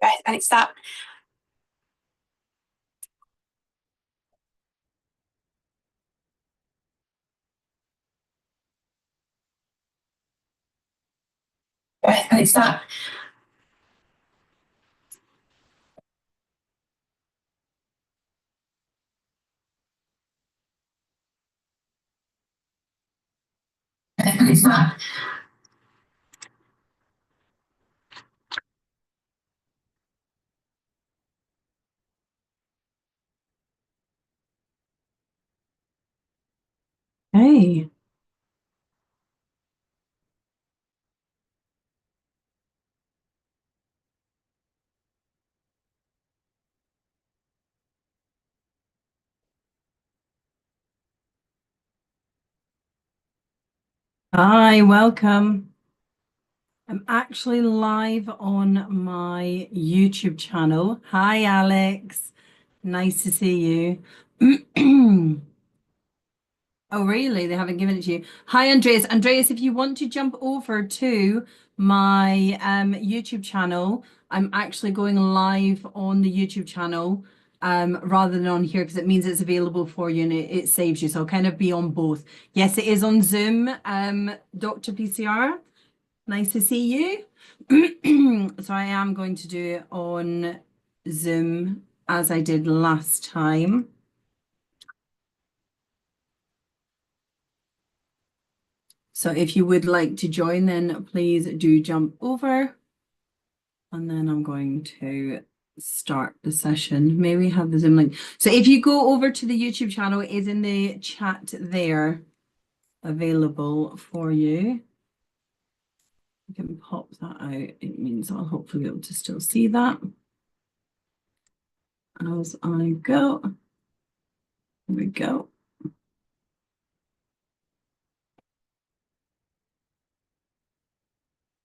breath, and it's that breath, and it's that breath, and it's that Hey, hi, welcome. I'm actually live on my YouTube channel. Hi, Alex. Nice to see you. Oh, really? They haven't given it to you. Hi, Andreas. Andreas, if you want to jump over to my YouTube channel, I'm actually going live on the YouTube channel rather than on here because it means it's available for you and it saves you. So I'll kind of be on both. Yes, it is on Zoom, Dr. PCR. Nice to see you. So I am going to do it on Zoom as I did last time. So if you would like to join, then please do jump over. And then I'm going to start the session. May we have the Zoom link? So if you go over to the YouTube channel, it is in the chat there available for you. I can pop that out. It means I'll hopefully be able to still see that as I go. There we go.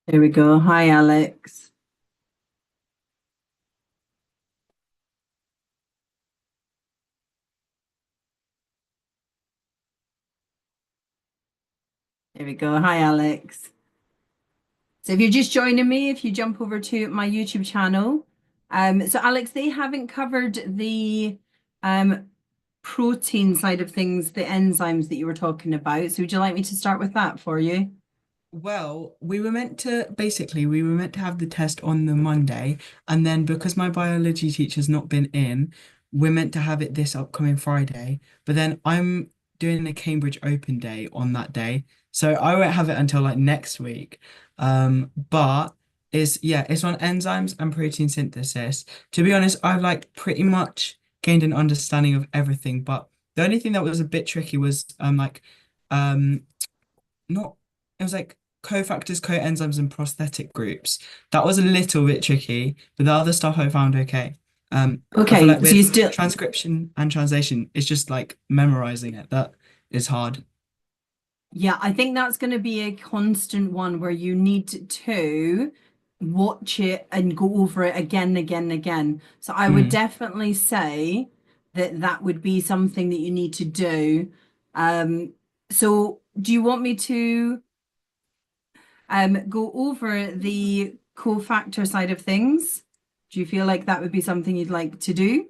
There we go. Hi, Alex. There we go. Hi, Alex. So if you're just joining me, if you jump over to my YouTube channel, so Alex, they haven't covered the protein side of things, the enzymes that you were talking about. So would you like me to start with that for you? Well, we were meant to have the test on the Monday, and then because my biology teacher's not been in, we're meant to have it this upcoming Friday. But then I'm doing the Cambridge Open Day on that day, so I won't have it until like next week. But it's on enzymes and protein synthesis. To be honest, I've like pretty much gained an understanding of everything, but the only thing that was a bit tricky was um not it was like cofactors, coenzymes, and prosthetic groups. That was a little bit tricky, but the other stuff I found okay. I feel Okay, like so you with still, transcription and translation, it's just like memorizing it that is hard. yeah, I think that's going to be a constant one where you need to watch it and go over it again and again and again. So I would Mm. definitely say that that would be something that you need to do. Um, so do you want me to go over the cofactor side of things? Do you feel like that would be something you'd like to do?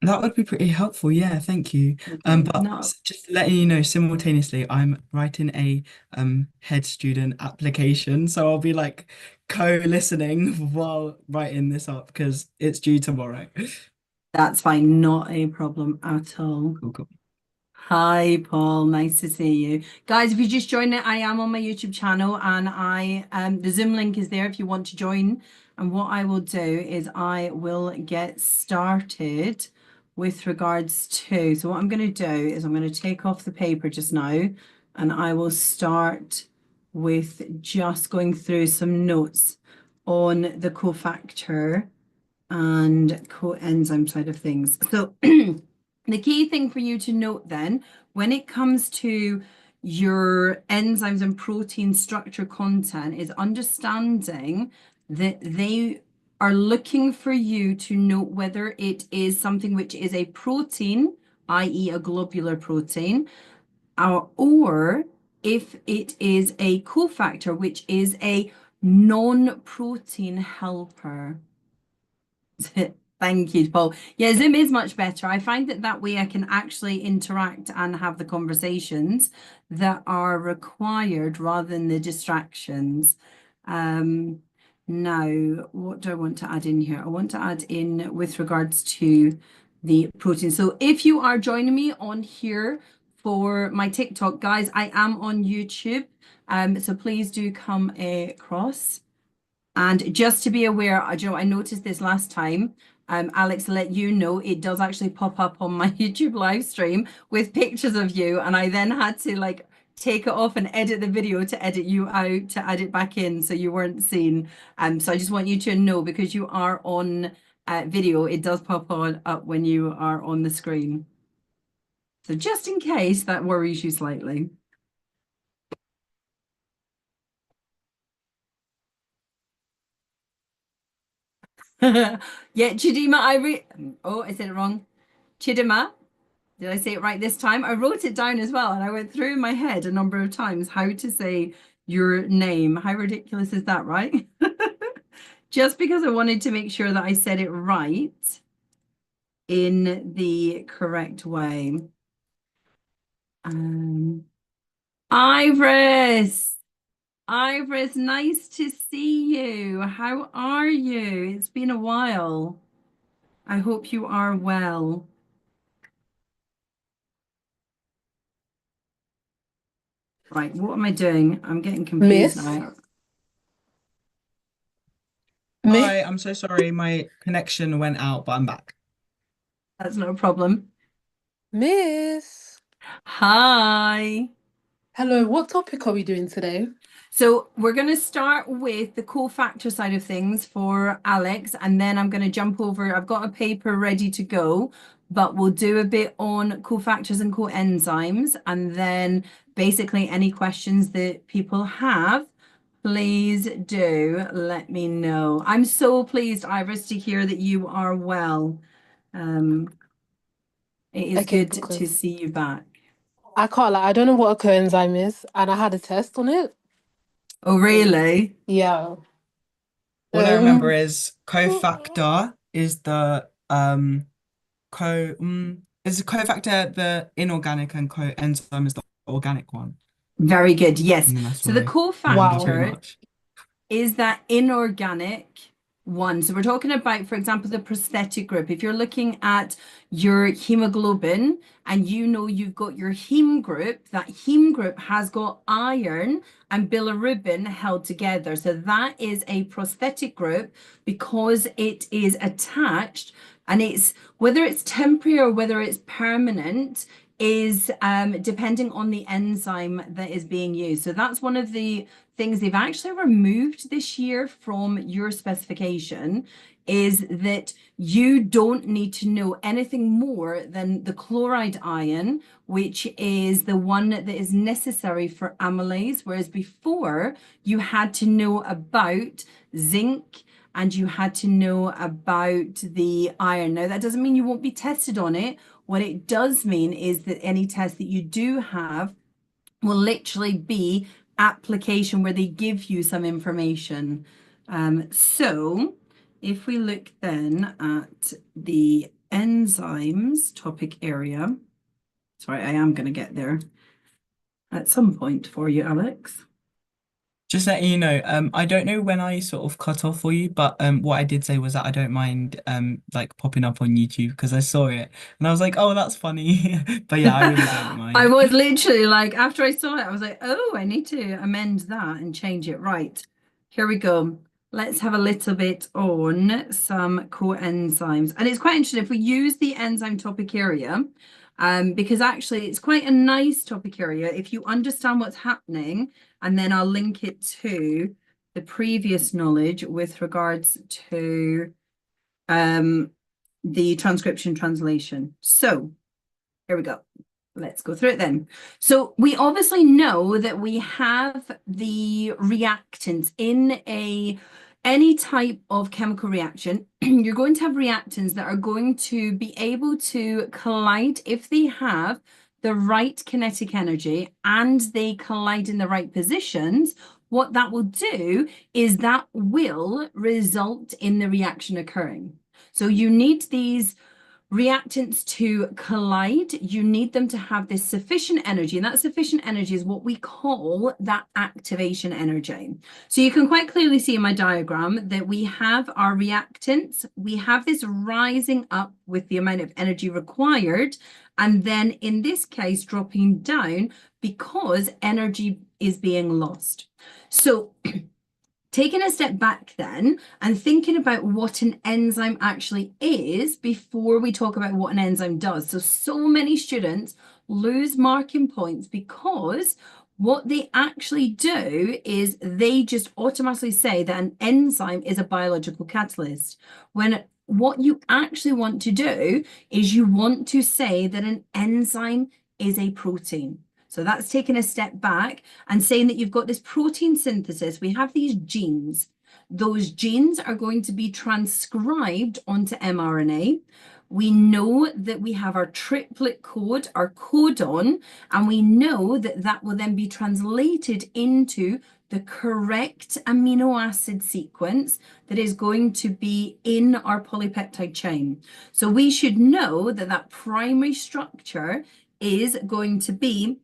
That would be pretty helpful. Yeah, thank you. Okay, But no. just letting you know, simultaneously, I'm writing a head student application, so I'll be like co-listening while writing this up because it's due tomorrow. That's fine, not a problem at all. Cool, cool. Hi, Paul. Nice to see you. Guys, if you just joined it, I am on my YouTube channel and I the Zoom link is there if you want to join. And what I will do is I will get started with regards to, so what I'm going to do is I'm going to take off the paper just now and I will start with just going through some notes on the cofactor and coenzyme side of things. So the key thing for you to note then, when it comes to your enzymes and protein structure content, is understanding that they are looking for you to note whether it is something which is a protein, i.e., a globular protein, or if it is a cofactor, which is a non-protein helper. Thank you, Paul. Yeah, Zoom is much better. I find that way I can actually interact and have the conversations that are required rather than the distractions. Now, what do I want to add in here? I want to add in with regards to the protein. So if you are joining me on here for my TikTok, guys, I am on YouTube. So please do come across. And just to be aware, I noticed this last time. Alex, let you know, it does actually pop up on my YouTube live stream with pictures of you, and I then had to like take it off and edit the video to edit you out to add it back in so you weren't seen. So I just want you to know, because you are on video, it does pop up when you are on the screen. So just in case that worries you slightly. Yeah, Chidima, I said it wrong. Chidima, did I say it right this time? I wrote it down as well, and I went through in my head a number of times how to say your name. How ridiculous is that, right? Just because I wanted to make sure that I said it right in the correct way. Iris, nice to see you. How are you? It's been a while. I hope you are well. Right, what am I doing? I'm getting confused Miss? now. Hi, I'm so sorry. My connection went out, but I'm back. That's no problem. Miss? Hi. Hello, what topic are we doing today? So we're going to start with the cofactor side of things for Alex, and then I'm going to jump over. I've got a paper ready to go, but we'll do a bit on cofactors and coenzymes, and then basically any questions that people have, please do let me know. I'm so pleased, Iris, to hear that you are well. It is Okay, good to because see you back. I can't lie, I don't know what a coenzyme is, and I had a test on it. Oh, really? Yeah. All I remember Um, is cofactor is the is cofactor the inorganic and coenzyme is the organic one. Very good. Yes. And then that's So what the I remember pretty wow. cofactor much. is that inorganic one. So we're talking about, for example, the prosthetic group. If you're looking at your hemoglobin and you know you've got your heme group, that heme group has got iron and bilirubin held together. So that is a prosthetic group because it is attached, and it's whether it's temporary or whether it's permanent is depending on the enzyme that is being used. So that's one of the things they've actually removed this year from your specification, is that you don't need to know anything more than the chloride ion, which is the one that is necessary for amylase, whereas before you had to know about zinc and you had to know about the iron. Now, that doesn't mean you won't be tested on it. What it does mean is that any test that you do have will literally be application where they give you some information. So if we look then at the enzymes topic area, sorry, I am going to get there at some point for you, Alex. Just letting you know, I don't know when I sort of cut off for you, but what I did say was that I don't mind like popping up on YouTube because I saw it and I was like, oh, that's funny. But yeah, I really don't I mind. was literally like, after I saw it, I was like, oh, I need to amend that and change it. Right. Here we go. Let's have a little bit on some coenzymes. And it's quite interesting if we use the enzyme topic area, because actually it's quite a nice topic area if you understand what's happening, and then I'll link it to the previous knowledge with regards to the transcription translation. So here we go. Let's go through it then. So we obviously know that we have the reactants in any type of chemical reaction. You're going to have reactants that are going to be able to collide if they have the right kinetic energy and they collide in the right positions. What that will do is that will result in the reaction occurring. So you need these reactants to collide. You need them to have this sufficient energy, and that sufficient energy is what we call that activation energy. So you can quite clearly see in my diagram that we have our reactants, we have this rising up with the amount of energy required, and then in this case dropping down because energy is being lost. So taking a step back then and thinking about what an enzyme actually is before we talk about what an enzyme does. So many students lose marking points because what they actually do is they just automatically say that an enzyme is a biological catalyst, when what you actually want to do is you want to say that an enzyme is a protein. So that's taking a step back and saying that you've got this protein synthesis. We have these genes. Those genes are going to be transcribed onto mRNA. We know that we have our triplet code, our codon, and we know that that will then be translated into the correct amino acid sequence that is going to be in our polypeptide chain. So we should know that that primary structure is going to be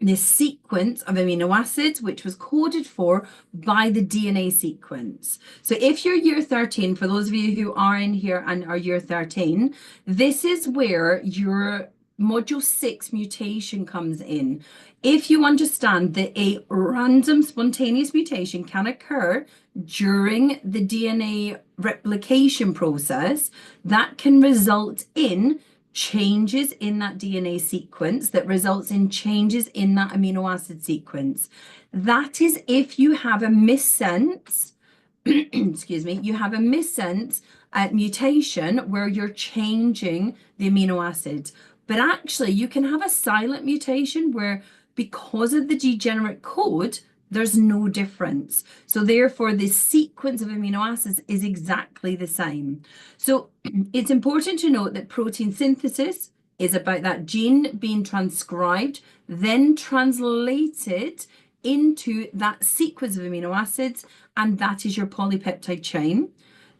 this sequence of amino acids, which was coded for by the DNA sequence. So if you're year 13, for those of you who are in here and are year 13, this is where your module 6 mutation comes in. If you understand that a random spontaneous mutation can occur during the DNA replication process, that can result in changes in that DNA sequence that results in changes in that amino acid sequence. That is if you have a missense, excuse me, you have a missense mutation where you're changing the amino acids. But actually, you can have a silent mutation where because of the degenerate code, there's no difference. So therefore, the sequence of amino acids is exactly the same. So it's important to note that protein synthesis is about that gene being transcribed, then translated into that sequence of amino acids, and that is your polypeptide chain.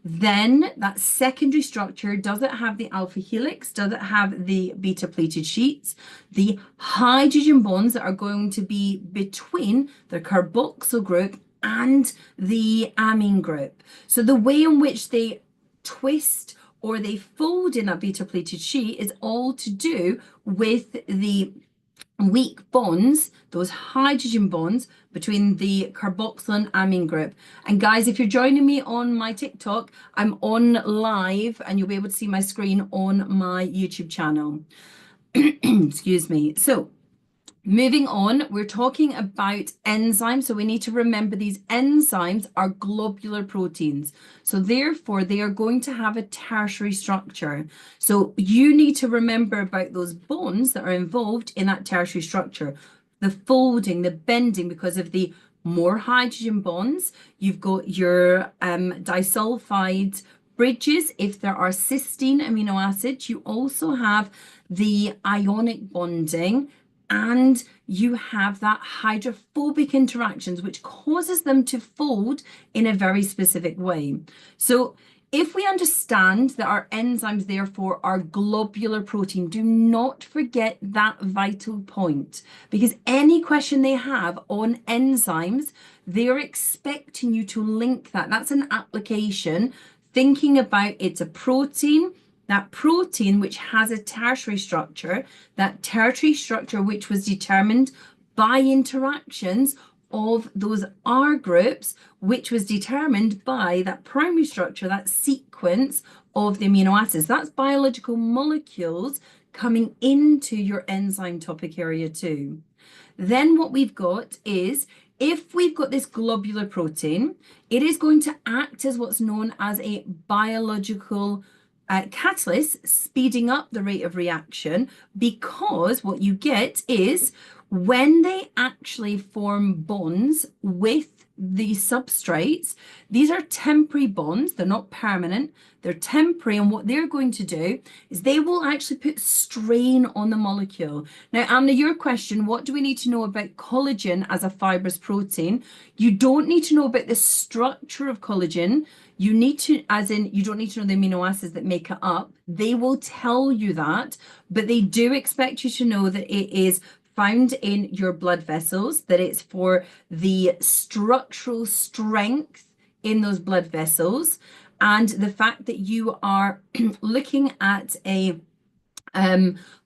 Then that secondary structure, does it have the alpha helix? Does it have the beta pleated sheets? The hydrogen bonds that are going to be between the carboxyl group and the amine group. So the way in which they twist or they fold in that beta pleated sheet is all to do with the weak bonds, those hydrogen bonds between the carboxyl and amine group. And guys, if you're joining me on my TikTok, I'm on live and you'll be able to see my screen on my YouTube channel. Excuse me. So moving on, we're talking about enzymes. So we need to remember these enzymes are globular proteins. So therefore, they are going to have a tertiary structure. So you need to remember about those bonds that are involved in that tertiary structure. The folding, the bending, because of the more hydrogen bonds, you've got your disulfide bridges. If there are cysteine amino acids, you also have the ionic bonding, and you have that hydrophobic interactions, which causes them to fold in a very specific way. So if we understand that our enzymes, therefore, are globular protein, do not forget that vital point, because any question they have on enzymes, they're expecting you to link that. That's an application, thinking about it's a protein, that protein which has a tertiary structure, that tertiary structure which was determined by interactions of those R groups, which was determined by that primary structure, that sequence of the amino acids. That's biological molecules coming into your enzyme topic area too. Then what we've got is, if we've got this globular protein, it is going to act as what's known as a biological catalyst, speeding up the rate of reaction, because what you get is When they actually form bonds with the substrates, these are temporary bonds. They're not permanent. They're temporary. And what they're going to do is they will actually put strain on the molecule. Now, Amna, your question, what do we need to know about collagen as a fibrous protein? You don't need to know about the structure of collagen. You need to, as in, you don't need to know the amino acids that make it up. They will tell you that, but they do expect you to know that it is found in your blood vessels, that it's for the structural strength in those blood vessels, and the fact that you are looking at a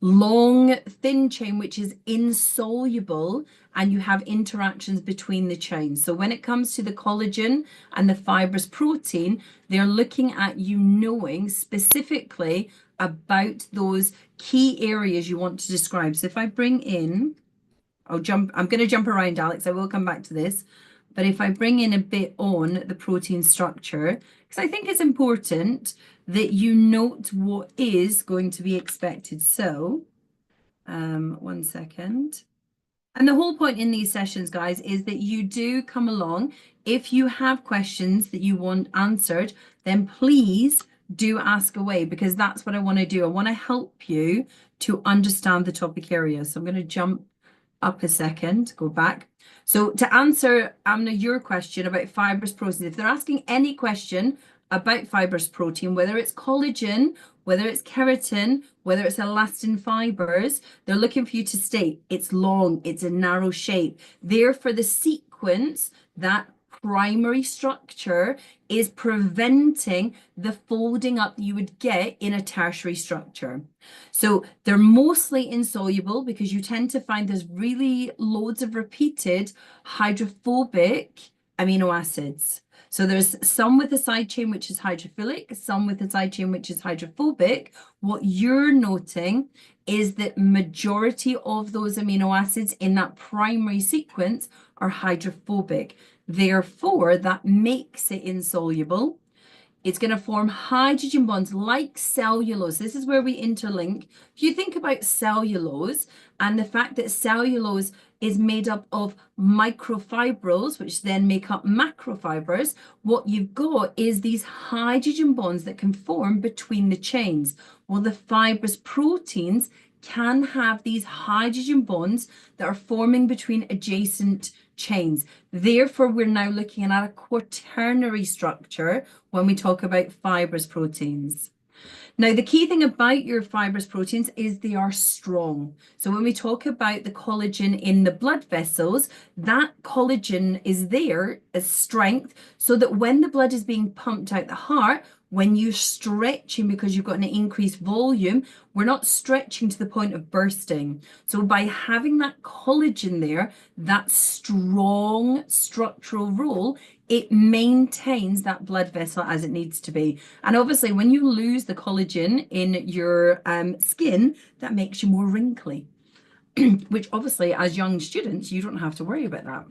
long thin chain which is insoluble, and you have interactions between the chains. So when it comes to the collagen and the fibrous protein, they're looking at you knowing specifically about those key areas you want to describe. So if I bring in, I'm going to jump around, Alex, I will come back to this. But if I bring in a bit on the protein structure, because I think it's important that you note what is going to be expected. So, 1 second. And the whole point in these sessions, guys, is that you do come along. If you have questions that you want answered, then please do ask away, because that's what I want to do. I want to help you to understand the topic area. So I'm going to jump up a second, go back. So to answer, Amna, your question about fibrous proteins, if they're asking any question about fibrous protein, whether it's collagen, whether it's keratin, whether it's elastin fibers, they're looking for you to state it's long, it's a narrow shape. Therefore, the sequence, that primary structure, is preventing the folding up that you would get in a tertiary structure. So they're mostly insoluble because you tend to find there's really loads of repeated hydrophobic amino acids. So there's some with a side chain which is hydrophilic, some with a side chain which is hydrophobic. What you're noting is that majority of those amino acids in that primary sequence are hydrophobic. Therefore, that makes it insoluble. It's going to form hydrogen bonds like cellulose. This is where we interlink. If you think about cellulose and the fact that cellulose is made up of microfibrils, which then make up macrofibers, what you've got is these hydrogen bonds that can form between the chains. Well, the fibrous proteins can have these hydrogen bonds that are forming between adjacent chains. Therefore, we're now looking at a quaternary structure when we talk about fibrous proteins. Now, the key thing about your fibrous proteins is they are strong. So when we talk about the collagen in the blood vessels, that collagen is there as strength so that when the blood is being pumped out the heart, when you're stretching because you've got an increased volume, we're not stretching to the point of bursting. So by having that collagen there, that strong structural role, it maintains that blood vessel as it needs to be. And obviously, when you lose the collagen in your skin, that makes you more wrinkly, which obviously, as young students, you don't have to worry about that.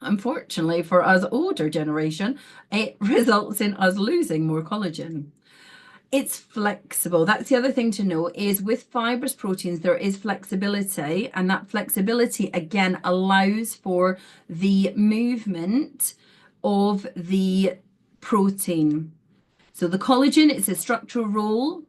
Unfortunately, for us older generation, it results in us losing more collagen. It's flexible. That's the other thing to know is with fibrous proteins, there is flexibility, and that flexibility again allows for the movement of the protein. So the collagen, it's a structural role.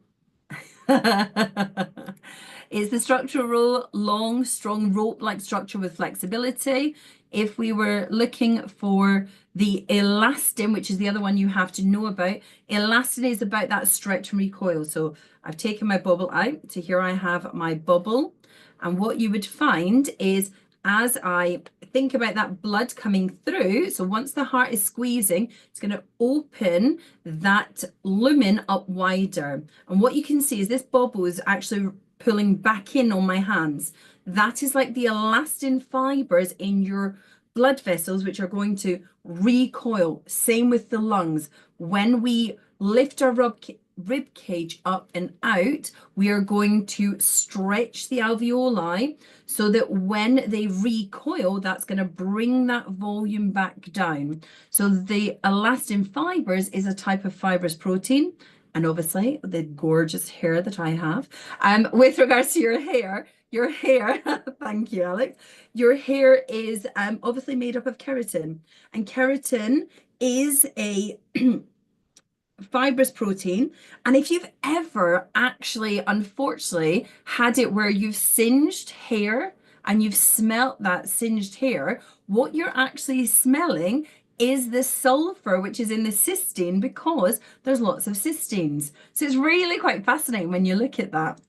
It's the structural role, long, strong rope-like structure with flexibility. If we were looking for the elastin, which is the other one you have to know about, elastin is about that stretch and recoil. So I've taken my bubble out. So here I have my bubble. And what you would find is as I think about that blood coming through, so once the heart is squeezing, it's going to open that lumen up wider. And what you can see is this bubble is actually pulling back in on my hands. That is like the elastin fibers in your blood vessels, which are going to recoil. Same with the lungs. When we lift our rib cage up and out, we are going to stretch the alveoli so that when they recoil, that's going to bring that volume back down. So the elastin fibers is a type of fibrous protein. And obviously the gorgeous hair that I have, with regards to your hair, Your hair, thank you, Alex. Your hair is obviously made up of keratin, and keratin is a fibrous protein. And if you've ever actually, unfortunately, had it where you've singed hair and you've smelt that singed hair, what you're actually smelling is the sulfur, which is in the cysteine, because there's lots of cysteines. So it's really quite fascinating when you look at that.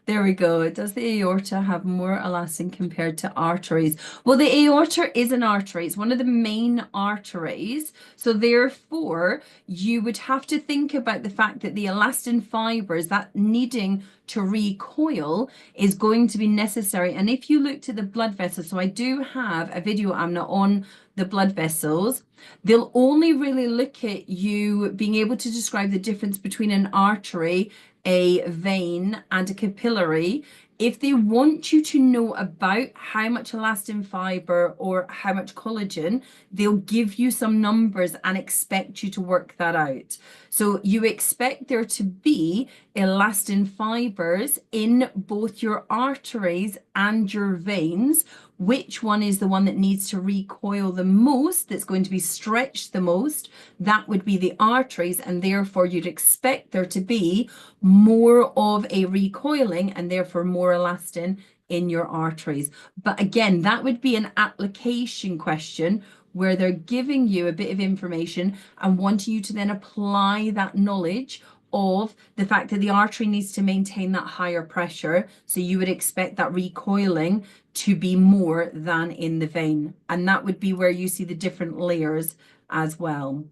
There we go. Does the aorta have more elastin compared to arteries? Well, the aorta is an artery. It's one of the main arteries. So therefore, you would have to think about the fact that the elastin fibers, that needing to recoil, is going to be necessary. And if you looked at the blood vessels, so I do have a video, Amna, on the blood vessels, they'll only really look at you being able to describe the difference between an artery, a vein, and a capillary. If they want you to know about how much elastin fiber or how much collagen, they'll give you some numbers and expect you to work that out. So you expect there to be elastin fibers in both your arteries and your veins. Which one is the one that needs to recoil the most, that's going to be stretched the most? That would be the arteries, and therefore you'd expect there to be more of a recoiling and therefore more elastin in your arteries. But again, that would be an application question where they're giving you a bit of information and wanting you to then apply that knowledge of the fact that the artery needs to maintain that higher pressure. So you would expect that recoiling to be more than in the vein. And that would be where you see the different layers as well.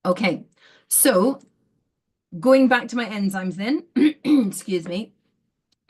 Okay, so going back to my enzymes then, excuse me.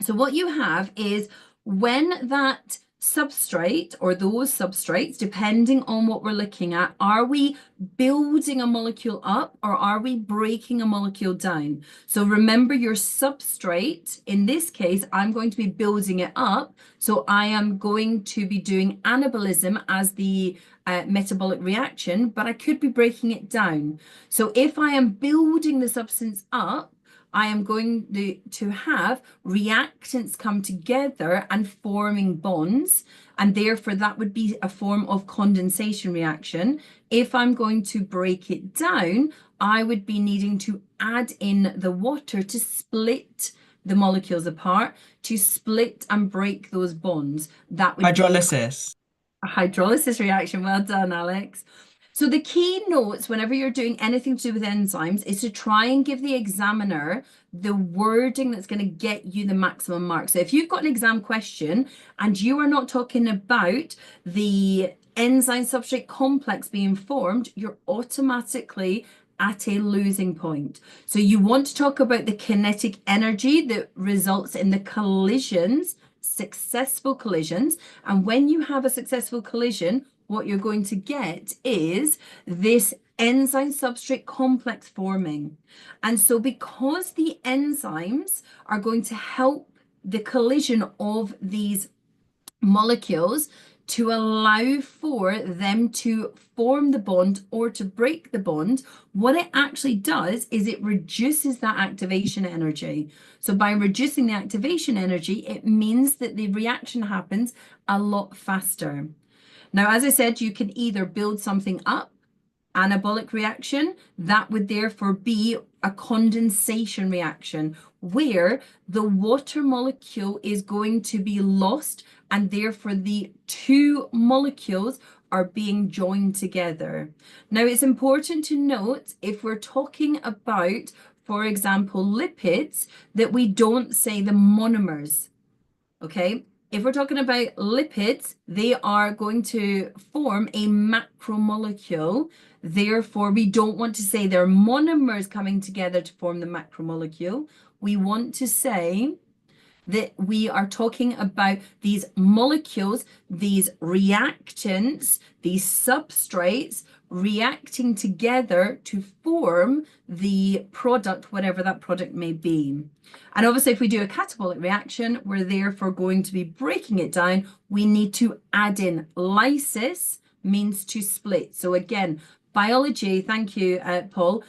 So what you have is when that substrate or those substrates, depending on what we're looking at, are we building a molecule up or are we breaking a molecule down? So remember your substrate, in this case, I'm going to be building it up. So I am going to be doing anabolism as the metabolic reaction, but I could be breaking it down. So if I am building the substance up, I am going to have reactants come together and forming bonds, and therefore that would be a form of condensation reaction. If I'm going to break it down, I would be needing to add in the water to split the molecules apart, to split and break those bonds. That would Hydrolysis. be a hydrolysis reaction. Well done, Alex. So the key notes whenever you're doing anything to do with enzymes is to try and give the examiner the wording that's going to get you the maximum mark. So if you've got an exam question and you are not talking about the enzyme substrate complex being formed, you're automatically at a losing point. So you want to talk about the kinetic energy that results in the collisions, successful collisions. And when you have a successful collision, what you're going to get is this enzyme substrate complex forming. And so because the enzymes are going to help the collision of these molecules to allow for them to form the bond or to break the bond, what it actually does is it reduces that activation energy. So by reducing the activation energy, it means that the reaction happens a lot faster. Now, as I said, you can either build something up, anabolic reaction, that would therefore be a condensation reaction where the water molecule is going to be lost and therefore the two molecules are being joined together. Now, it's important to note if we're talking about, for example, lipids, that we don't say the monomers, okay? If we're talking about lipids, they are going to form a macromolecule. Therefore, we don't want to say they're monomers coming together to form the macromolecule. We want to say that we are talking about these molecules, these reactants, these substrates reacting together to form the product, whatever that product may be. And obviously, if we do a catabolic reaction, we're therefore going to be breaking it down. We need to add in lysis, means to split. So again, biology, thank you, Paul.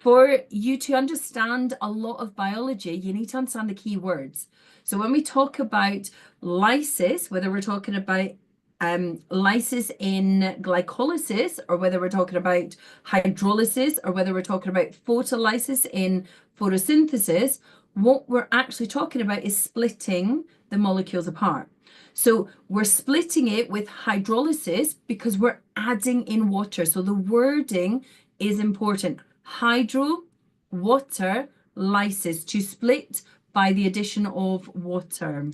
for you to understand a lot of biology, you need to understand the key words. So when we talk about lysis, whether we're talking about lysis in glycolysis, or whether we're talking about hydrolysis, or whether we're talking about photolysis in photosynthesis, what we're actually talking about is splitting the molecules apart. So we're splitting it with hydrolysis because we're adding in water. So the wording is important. Hydro, water, lysis, to split by the addition of water.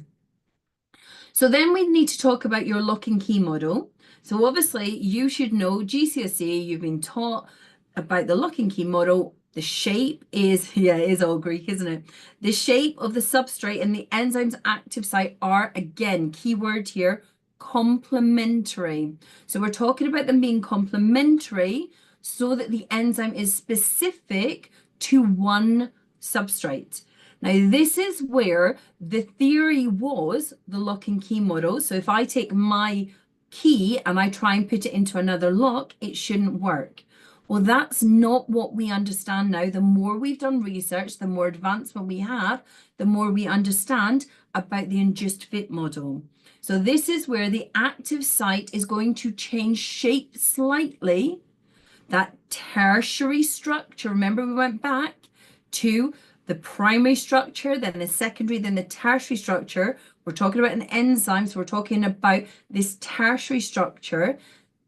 So then we need to talk about your lock and key model. So obviously you should know GCSE, you've been taught about the lock and key model. The shape is, yeah, it is all Greek, isn't it? The shape of the substrate and the enzyme's active site are, again, keyword here, complementary. So we're talking about them being complementary so that the enzyme is specific to one substrate. Now, this is where the theory was the lock and key model. So if I take my key and I try and put it into another lock, it shouldn't work. Well, that's not what we understand now. The more we've done research, the more advancement we have, the more we understand about the induced fit model. So this is where the active site is going to change shape slightly. That tertiary structure, remember we went back to the primary structure, then the secondary, then the tertiary structure. We're talking about an enzyme, so we're talking about this tertiary structure.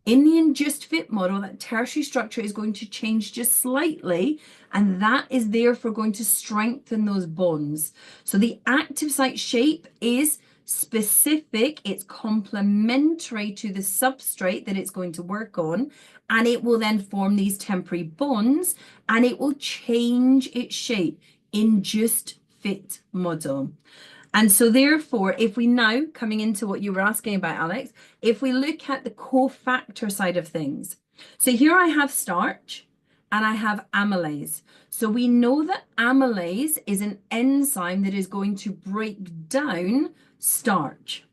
In the induced fit model, that tertiary structure is going to change just slightly, and that is therefore going to strengthen those bonds. So the active site shape is specific, it's complementary to the substrate that it's going to work on, and it will then form these temporary bonds, and it will change its shape. Induced fit model. And so therefore, if we now, coming into what you were asking about, Alex, if we look at the cofactor side of things. So here I have starch and I have amylase. So we know that amylase is an enzyme that is going to break down starch.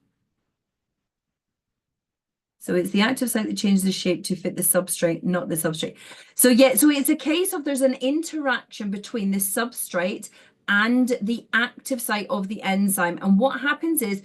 So it's the active site that changes the shape to fit the substrate, not the substrate. So yeah, so it's a case of there's an interaction between the substrate and the active site of the enzyme. And what happens is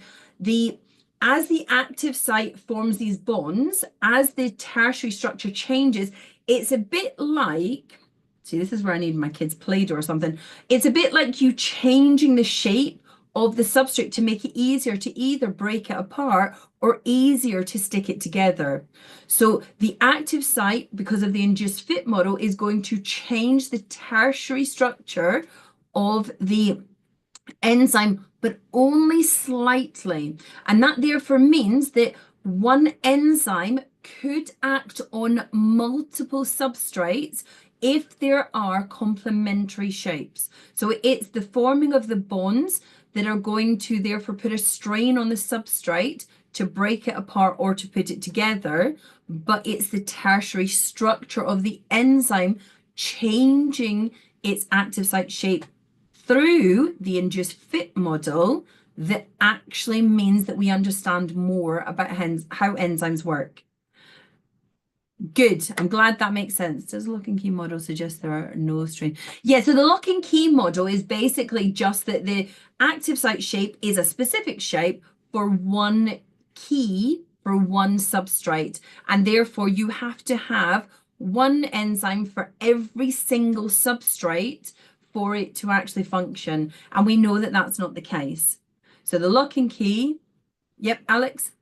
as the active site forms these bonds, as the tertiary structure changes, it's a bit like, see, this is where I need my kids' Play-Doh or something. It's a bit like you changing the shape of the substrate to make it easier to either break it apart or easier to stick it together. So the active site, because of the induced fit model, is going to change the tertiary structure of the enzyme, but only slightly. And that therefore means that one enzyme could act on multiple substrates if there are complementary shapes. So it's the forming of the bonds that are going to therefore put a strain on the substrate to break it apart or to put it together, but it's the tertiary structure of the enzyme changing its active site shape through the induced fit model that actually means that we understand more about how enzymes work. Good. I'm glad that makes sense. Does the lock and key model suggest there are no strain? Yeah, so the lock and key model is basically just that the active site shape is a specific shape for one key, for one substrate. And therefore you have to have one enzyme for every single substrate for it to actually function. And we know that that's not the case. So the lock and key, yep, Alex?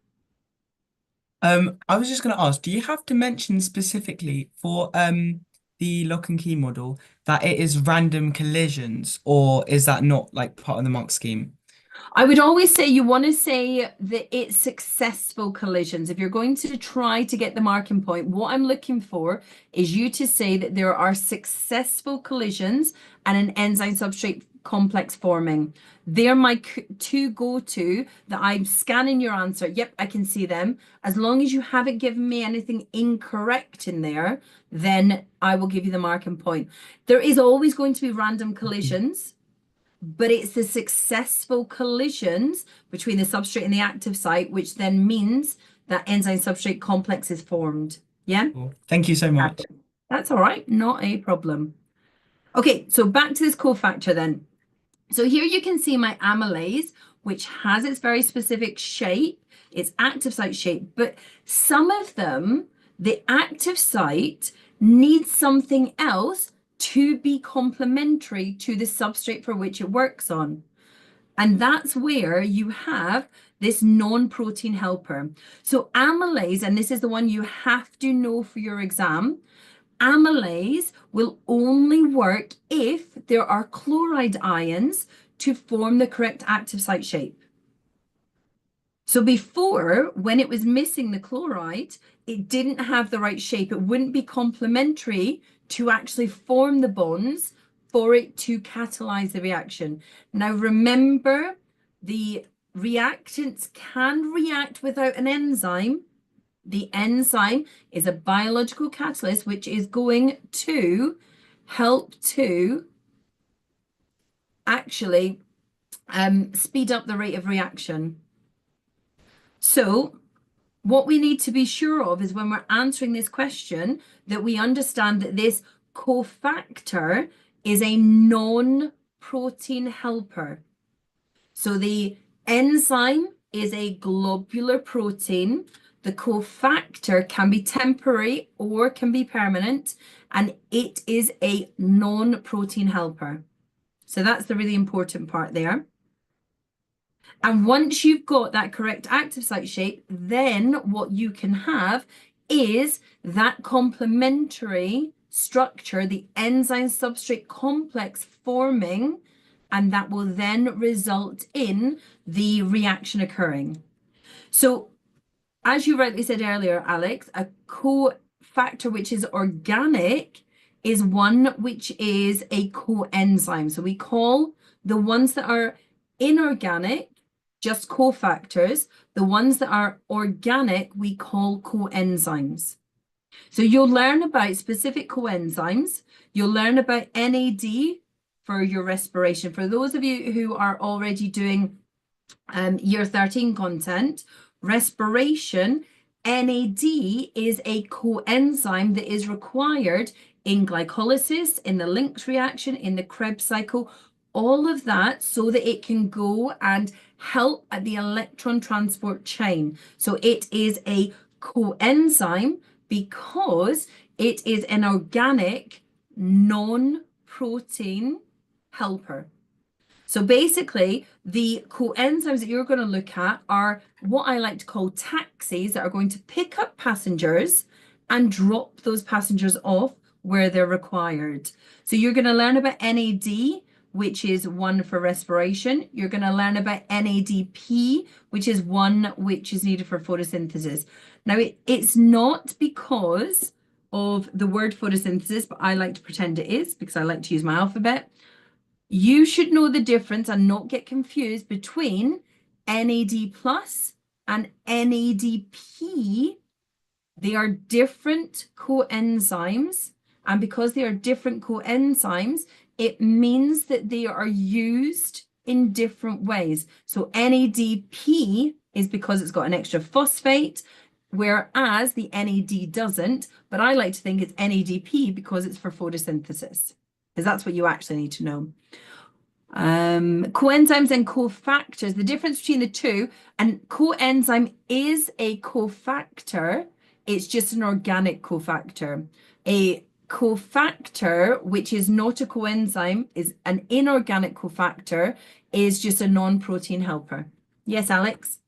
I was just going to ask, do you have to mention specifically for the lock and key model that it is random collisions, or is that not like part of the mark scheme? I would always say you want to say that it's successful collisions. If you're going to try to get the marking point, what I'm looking for is you to say that there are successful collisions and an enzyme substrate complex forming. They're my two go-to that I'm scanning your answer. Yep, I can see them. As long as you haven't given me anything incorrect in there, then I will give you the marking point. There is always going to be random collisions, but it's the successful collisions between the substrate and the active site, which then means that enzyme substrate complex is formed. Yeah? Cool. Thank you so much. That's all right. Not a problem. Okay, so back to this cofactor then. So here you can see my amylase, which has its very specific shape, its active site shape, but some of them, the active site needs something else to be complementary to the substrate for which it works on. And that's where you have this non-protein helper. So amylase, and this is the one you have to know for your exam, amylase will only work if there are chloride ions to form the correct active site shape. So before, when it was missing the chloride, it didn't have the right shape. It wouldn't be complementary to actually form the bonds for it to catalyze the reaction. Now remember, the reactants can react without an enzyme. The enzyme is a biological catalyst which is going to help to actually speed up the rate of reaction. So what we need to be sure of is when we're answering this question that we understand that this cofactor is a non-protein helper. So the enzyme is a globular protein. The cofactor can be temporary or can be permanent, and it is a non-protein helper. So that's the really important part there. And once you've got that correct active site shape, then what you can have is that complementary structure, the enzyme substrate complex forming, and that will then result in the reaction occurring. So as you rightly said earlier, Alex, a cofactor which is organic is one which is a coenzyme. So we call the ones that are inorganic just cofactors. The ones that are organic, we call coenzymes. So you'll learn about specific coenzymes. You'll learn about NAD for your respiration. For those of you who are already doing year 13 content, respiration, NAD is a coenzyme that is required in glycolysis, in the Lynx reaction, in the Krebs cycle, all of that so that it can go and help at the electron transport chain. So it is a coenzyme because it is an organic, non-protein helper. So basically, the coenzymes that you're going to look at are what I like to call taxis that are going to pick up passengers and drop those passengers off where they're required. So you're going to learn about NAD, which is one for respiration. You're going to learn about NADP, which is one which is needed for photosynthesis. Now, it's not because of the word photosynthesis, but I like to pretend it is because I like to use my alphabet. You should know the difference and not get confused between NAD plus and NADP. They are different coenzymes, and because they are different coenzymes, it means that they are used in different ways. So NADP is because it's got an extra phosphate, whereas the NAD doesn't, but I like to think it's NADP because it's for photosynthesis, because that's what you actually need to know. Coenzymes and cofactors, the difference between the two, and coenzyme is a cofactor, it's just an organic cofactor. A cofactor, which is not a coenzyme, is an inorganic cofactor, is just a non-protein helper. Yes, Alex?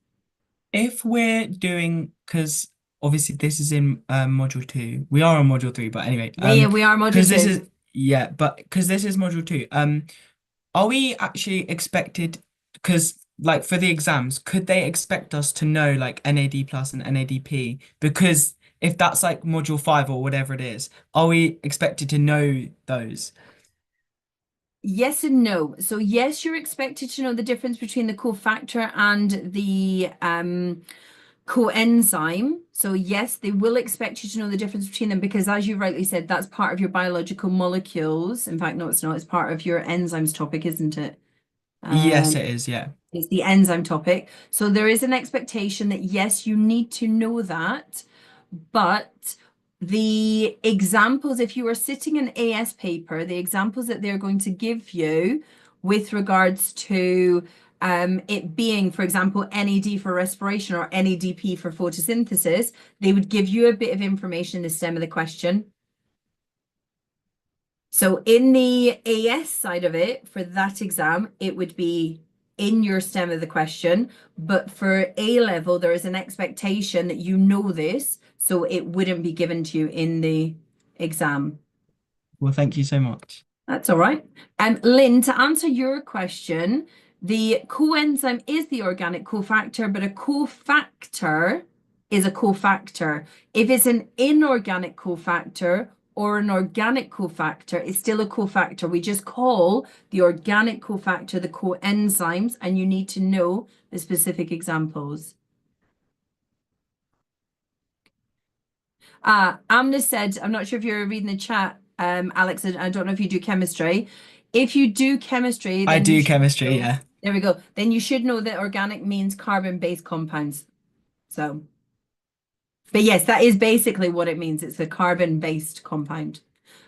If we're doing, because obviously this is in module 2, we are on module 3, but anyway, Yeah, we are module because this 2. is but because this is module 2, are we actually expected, because like for the exams, could they expect us to know like NAD plus and NADP? Because if that's like module 5 or whatever it is, are we expected to know those? Yes and no. So yes, you're expected to know the difference between the cofactor and the coenzyme. So yes, they will expect you to know the difference between them because, as you rightly said, that's part of your biological molecules. In fact, no, it's not. It's part of your enzymes topic, isn't it? Yes, it is, yeah. It's the enzyme topic. So there is an expectation that yes, you need to know that, but the examples, if you were sitting an AS paper, the examples that they're going to give you with regards to it being, for example, NAD for respiration or NADP for photosynthesis, they would give you a bit of information in the stem of the question. So in the AS side of it, for that exam, it would be in your stem of the question, but for A level, there is an expectation that you know this, so it wouldn't be given to you in the exam. Well, thank you so much. That's all right. Lynn, to answer your question, the coenzyme is the organic cofactor, but a cofactor is a cofactor. If it's an inorganic cofactor or an organic cofactor, it's still a cofactor. We just call the organic cofactor the coenzymes, and you need to know the specific examples. Amna said, I'm not sure if you're reading the chat, Alex, I don't know if you do chemistry. If you do chemistry, I then do you should chemistry, know- yeah. There we go. Then you should know that organic means carbon-based compounds. So, but yes, that is basically what it means. It's a carbon-based compound.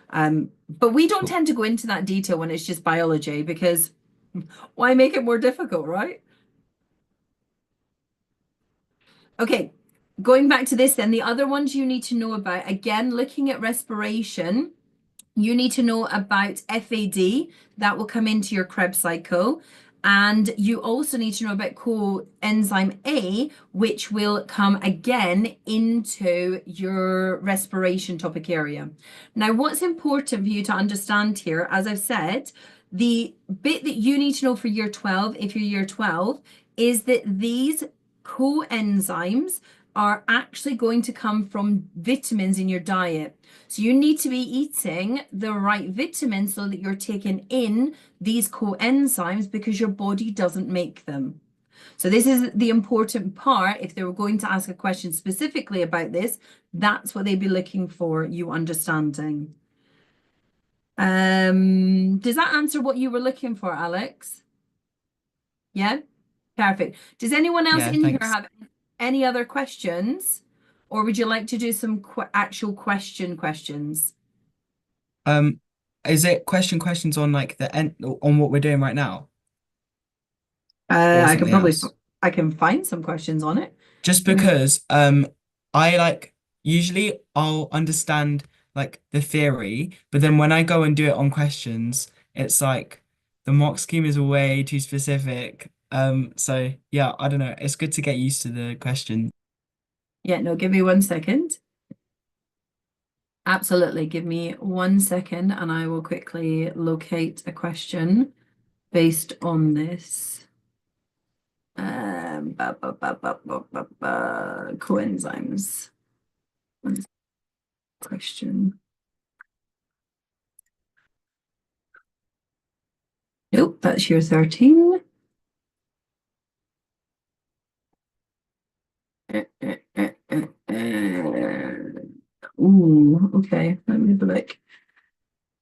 But we don't Cool. tend to go into that detail when it's just biology, because why make it more difficult, right? Okay, going back to this then, the other ones you need to know about, again, looking at respiration, you need to know about FAD, that will come into your Krebs cycle. And you also need to know about coenzyme A, which will come again into your respiration topic area. Now, what's important for you to understand here, as I've said, the bit that you need to know for year 12, if you're year 12, is that these coenzymes are actually going to come from vitamins in your diet. So you need to be eating the right vitamins so that you're taking in these coenzymes because your body doesn't make them. So this is the important part. If they were going to ask a question specifically about this, that's what they'd be looking for, you understanding. Does that answer what you were looking for, Alex? Yeah, perfect. Does anyone else Yeah, in here thanks. have any other questions? Or would you like to do some actual questions? Is it questions on like the end on what we're doing right now or I can something probably else? I can find some questions on it. Just Give me- because I like usually I'll understand like the theory, but then when I go and do it on questions, it's like the mock scheme is way too specific. So yeah, I don't know. It's good to get used to the question. Yeah, no, give me 1 second. Absolutely, give me 1 second and I will quickly locate a question based on this. Coenzymes. Question. Nope, that's year 13. Ooh, okay, let me have a look.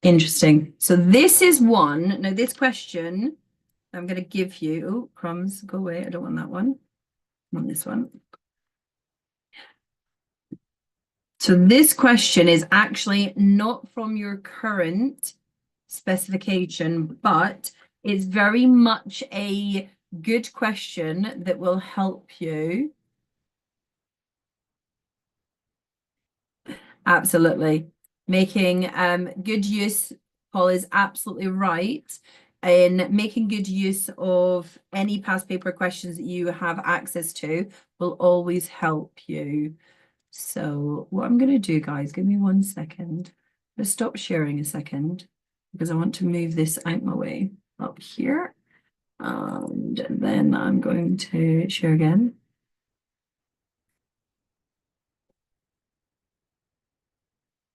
Interesting. So this is one. Now, this question I'm going to give you. Oh, crumbs, go away. I don't want that one. I want this one. So this question is actually not from your current specification, but it's very much a good question that will help you. Absolutely. Making good use, Paul is absolutely right. In making good use of any past paper questions that you have access to will always help you. So what I'm going to do, guys, give me 1 second. Let's stop sharing a second because I want to move this out my way up here. And then I'm going to share again.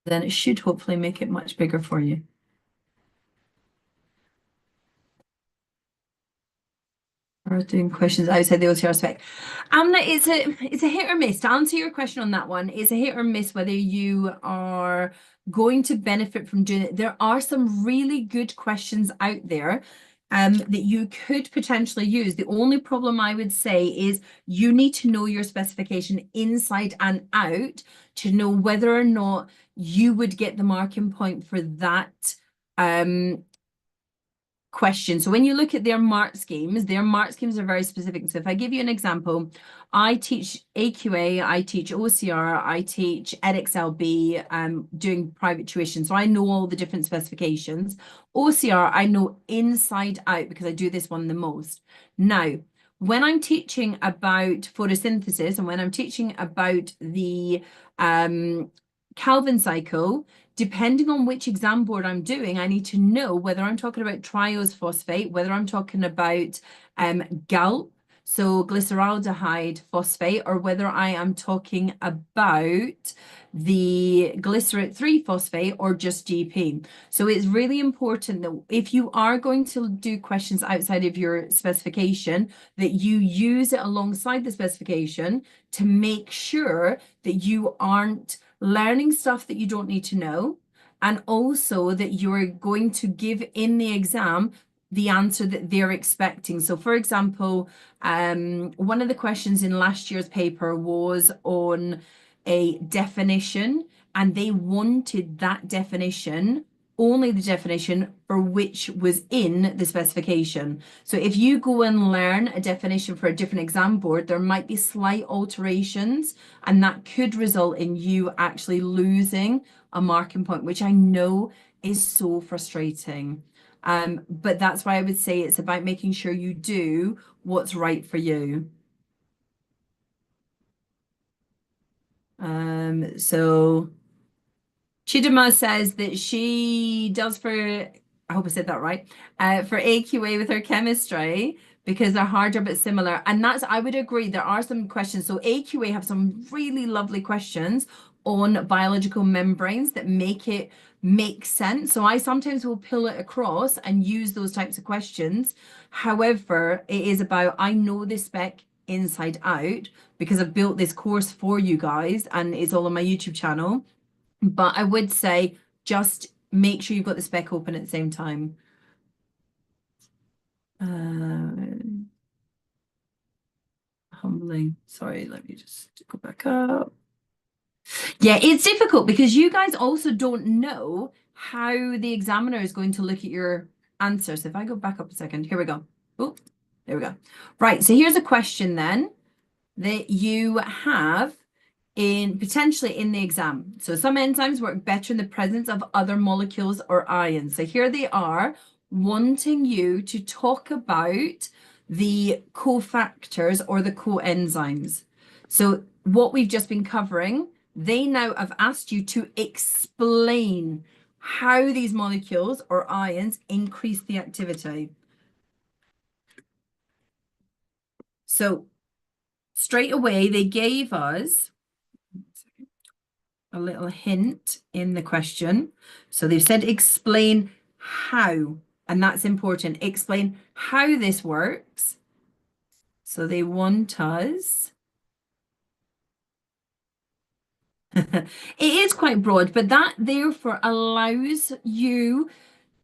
Then it should hopefully make it much bigger for you. Or doing questions outside the OCR spec. It's a hit or miss. To answer your question on that one, it's a hit or miss whether you are going to benefit from doing it. There are some really good questions out there. that you could potentially use. The only problem I would say is you need to know your specification inside and out to know whether or not you would get the marking point for that question. So when you look at their mark schemes are very specific. So if I give you an example, I teach AQA, I teach OCR, I teach EdXLB, doing private tuition. So I know all the different specifications. OCR, I know inside out because I do this one the most. Now, when I'm teaching about photosynthesis and when I'm teaching about the Calvin cycle, depending on which exam board I'm doing, I need to know whether I'm talking about triose phosphate, whether I'm talking about GALP, so glyceraldehyde phosphate, or whether I am talking about the glycerate 3 phosphate or just GP. So it's really important that if you are going to do questions outside of your specification, that you use it alongside the specification to make sure that you aren't learning stuff that you don't need to know, and also that you're going to give in the exam the answer that they're expecting. So for example, one of the questions in last year's paper was on a definition, and they wanted that definition, only the definition for which was in the specification. So if you go and learn a definition for a different exam board, there might be slight alterations, and that could result in you actually losing a marking point, which I know is so frustrating. But that's why I would say it's about making sure you do what's right for you. So Chidima says that she does for, I hope I said that right, for AQA with her chemistry because they're harder but similar. And that's, I would agree, there are some questions. So AQA have some really lovely questions on biological membranes that make it make sense. So I sometimes will pull it across and use those types of questions. However, it is about, I know this spec inside out because I've built this course for you guys and it's all on my YouTube channel. But I would say just make sure you've got the spec open at the same time. Humbling. Sorry, let me just go back up. Yeah, it's difficult because you guys also don't know how the examiner is going to look at your answers. So if I go back up a second, here we go. Oh, there we go. Right, so here's a question then that you have potentially in the exam. So some enzymes work better in the presence of other molecules or ions. So here they are wanting you to talk about the cofactors or the coenzymes. So what we've just been covering, they now have asked you to explain how these molecules or ions increase the activity. So straight away, they gave us a little hint in the question. So they've said explain how, and that's important. Explain how this works. So they want us. It is quite broad, but that therefore allows you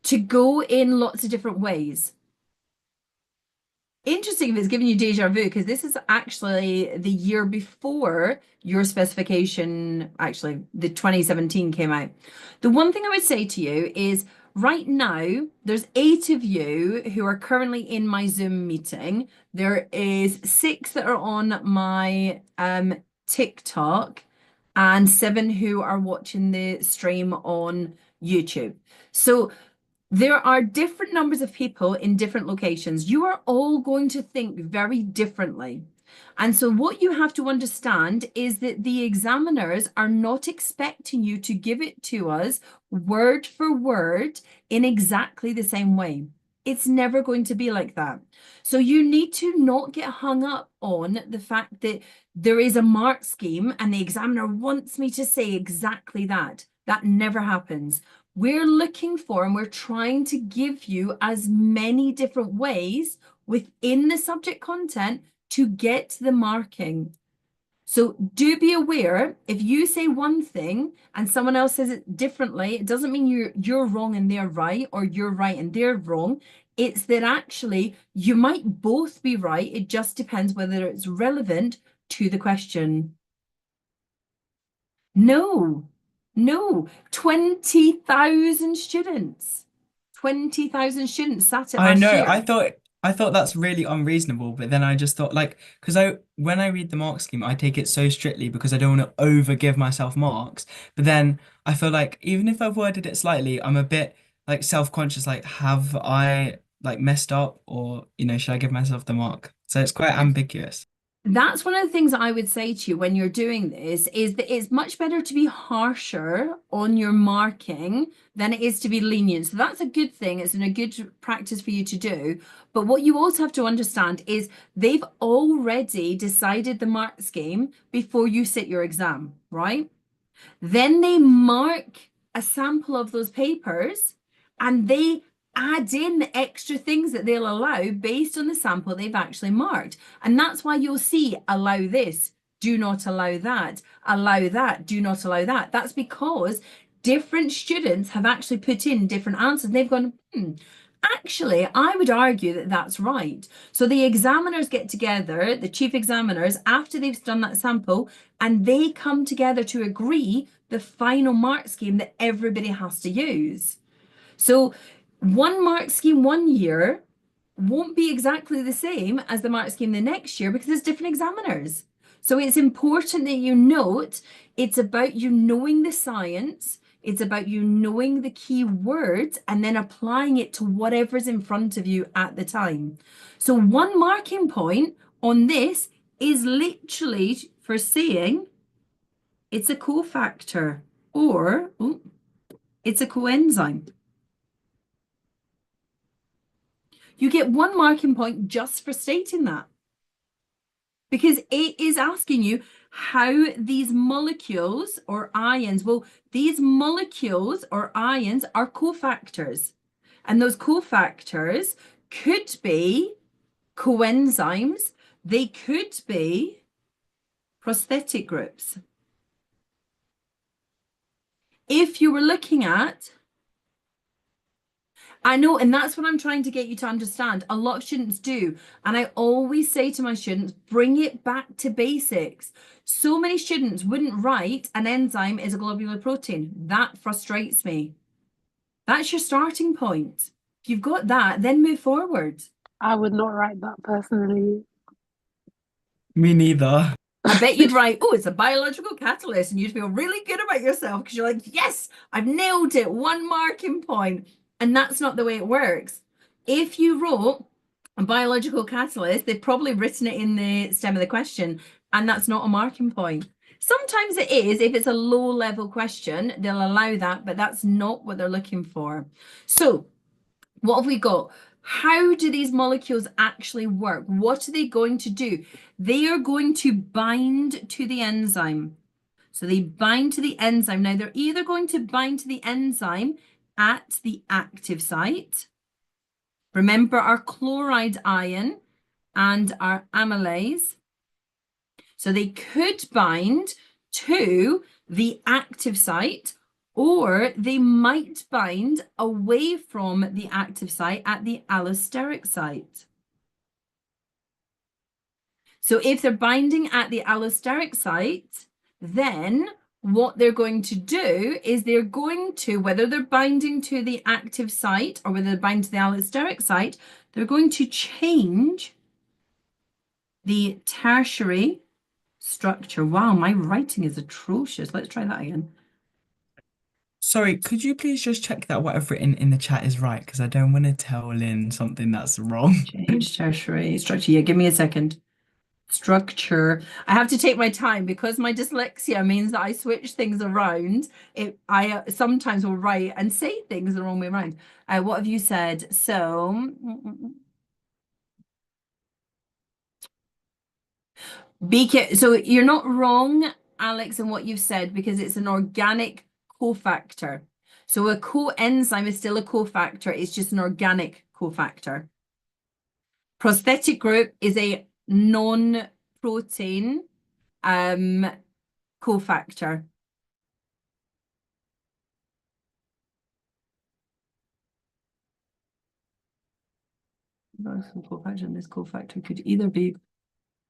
to go in lots of different ways. Interesting if it's giving you deja vu, because this is actually the year before your specification, actually, the 2017 came out. The one thing I would say to you is right now, there's 8 of you who are currently in my Zoom meeting. There is 6 that are on my TikTok and 7 who are watching the stream on YouTube. So there are different numbers of people in different locations. You are all going to think very differently. And so what you have to understand is that the examiners are not expecting you to give it to us word for word in exactly the same way. It's never going to be like that. So you need to not get hung up on the fact that there is a mark scheme and the examiner wants me to say exactly that. That never happens. We're looking for and we're trying to give you as many different ways within the subject content to get the marking. So do be aware, if you say one thing and someone else says it differently, it doesn't mean you're wrong and they're right, or you're right and they're wrong. It's that actually you might both be right. It just depends whether it's relevant to the question. No, no, 20,000 students. 20,000 students sat it I last know. year. I thought that's really unreasonable, but then I just thought like because when I read the mark scheme, I take it so strictly because I don't want to over give myself marks. But then I feel like even if I've worded it slightly, I'm a bit like self-conscious, like have I like messed up or should I give myself the mark? So it's quite ambiguous. That's one of the things I would say to you when you're doing this is that it's much better to be harsher on your marking than it is to be lenient. So that's a good thing. It's a good practice for you to do. But what you also have to understand is they've already decided the mark scheme before you sit your exam, right? Then they mark a sample of those papers and they add in the extra things that they'll allow based on the sample they've actually marked. And that's why you'll see allow this, do not allow that, do not allow that. That's because different students have actually put in different answers. And they've gone, actually, I would argue that that's right. So the examiners get together, the chief examiners, after they've done that sample, and they come together to agree the final mark scheme that everybody has to use. So one mark scheme one year won't be exactly the same as the mark scheme the next year because there's different examiners. So it's important that you note it's about you knowing the science, it's about you knowing the key words and then applying it to whatever's in front of you at the time. So one marking point on this is literally for saying it's a cofactor or it's a coenzyme. You get one marking point just for stating that. Because it is asking you how these molecules or ions, well, these molecules or ions are cofactors. And those cofactors could be coenzymes, they could be prosthetic groups. If you were looking at, I know, and that's what I'm trying to get you to understand. A lot of students do. And I always say to my students, bring it back to basics. So many students wouldn't write an enzyme is a globular protein. That frustrates me. That's your starting point. If you've got that, then move forward. I would not write that personally. Me neither. I bet you'd write, oh, it's a biological catalyst, and you'd feel really good about yourself because you're like, yes, I've nailed it, one marking point. And that's not the way it works. If you wrote a biological catalyst, they've probably written it in the stem of the question, and that's not a marking point. Sometimes it is. If it's a low level question, they'll allow that, but that's not what they're looking for. So what have we got? How do these molecules actually work? What are they going to do? They are going to bind to the enzyme. So they bind to the enzyme. Now they're either going to bind to the enzyme at the active site. Remember our chloride ion and our amylase. So they could bind to the active site, or they might bind away from the active site at the allosteric site. So if they're binding at the allosteric site, then what they're going to do is they're going to, whether they're binding to the active site or whether they're binding to the allosteric site, they're going to change the tertiary structure. Wow, my writing is atrocious. Let's try that again. Sorry, could you please just check that what I've written in the chat is right? Because I don't want to tell Lynn something that's wrong. Change tertiary structure. Yeah, give me a second. Structure. I have to take my time because my dyslexia means that I switch things around. I sometimes will write and say things the wrong way around. What have you said? So so you're not wrong, Alex, in what you've said because it's an organic cofactor. So a coenzyme is still a cofactor. It's just an organic cofactor. Prosthetic group is a non-protein cofactor. cofactor, and this cofactor could either be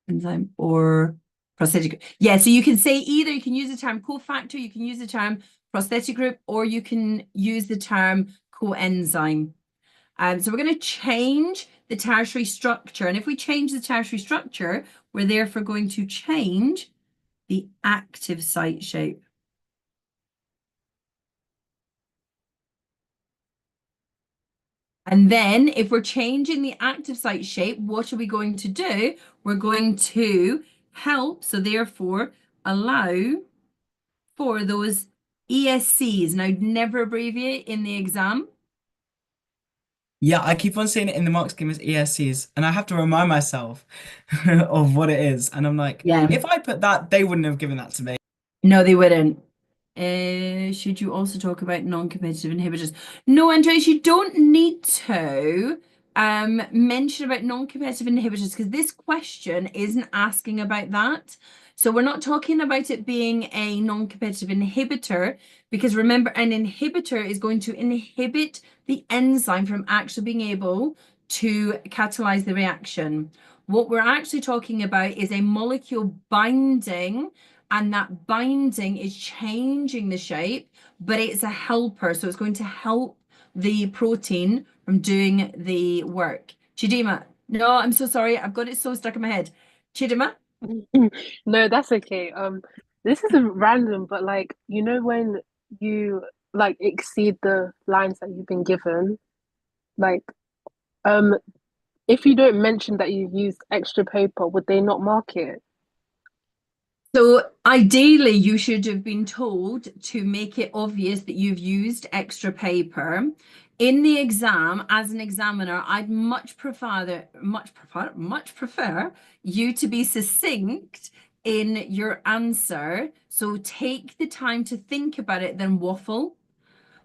enzyme or prosthetic group. Yeah, so you can say either, you can use the term cofactor, you can use the term prosthetic group, or you can use the term coenzyme. So we're going to change the tertiary structure. And if we change the tertiary structure, we're therefore going to change the active site shape. And then if we're changing the active site shape, what are we going to do? We're going to help, so therefore allow for those ESCs. Now, never abbreviate in the exam. Yeah, I keep on seeing it in the mark scheme as ESCs, and I have to remind myself of what it is. And I'm like, Yeah. if I put that, they wouldn't have given that to me. No, they wouldn't. Should you also talk about non-competitive inhibitors? No, Andres, you don't need to mention about non-competitive inhibitors because this question isn't asking about that. So we're not talking about it being a non-competitive inhibitor because remember, an inhibitor is going to inhibit the enzyme from actually being able to catalyze the reaction. What we're actually talking about is a molecule binding, and that binding is changing the shape, but it's a helper. So it's going to help the protein from doing the work. Chidima, no, I'm so sorry. I've got it so stuck in my head. Chidima? No, that's okay. This is random, but like, you know, when you like exceed the lines that you've been given, like, um, if you don't mention that you've used extra paper, would they not mark it? So ideally, you should have been told to make it obvious that you've used extra paper. In the exam, as an examiner, I'd much prefer you to be succinct in your answer. So take the time to think about it, then waffle.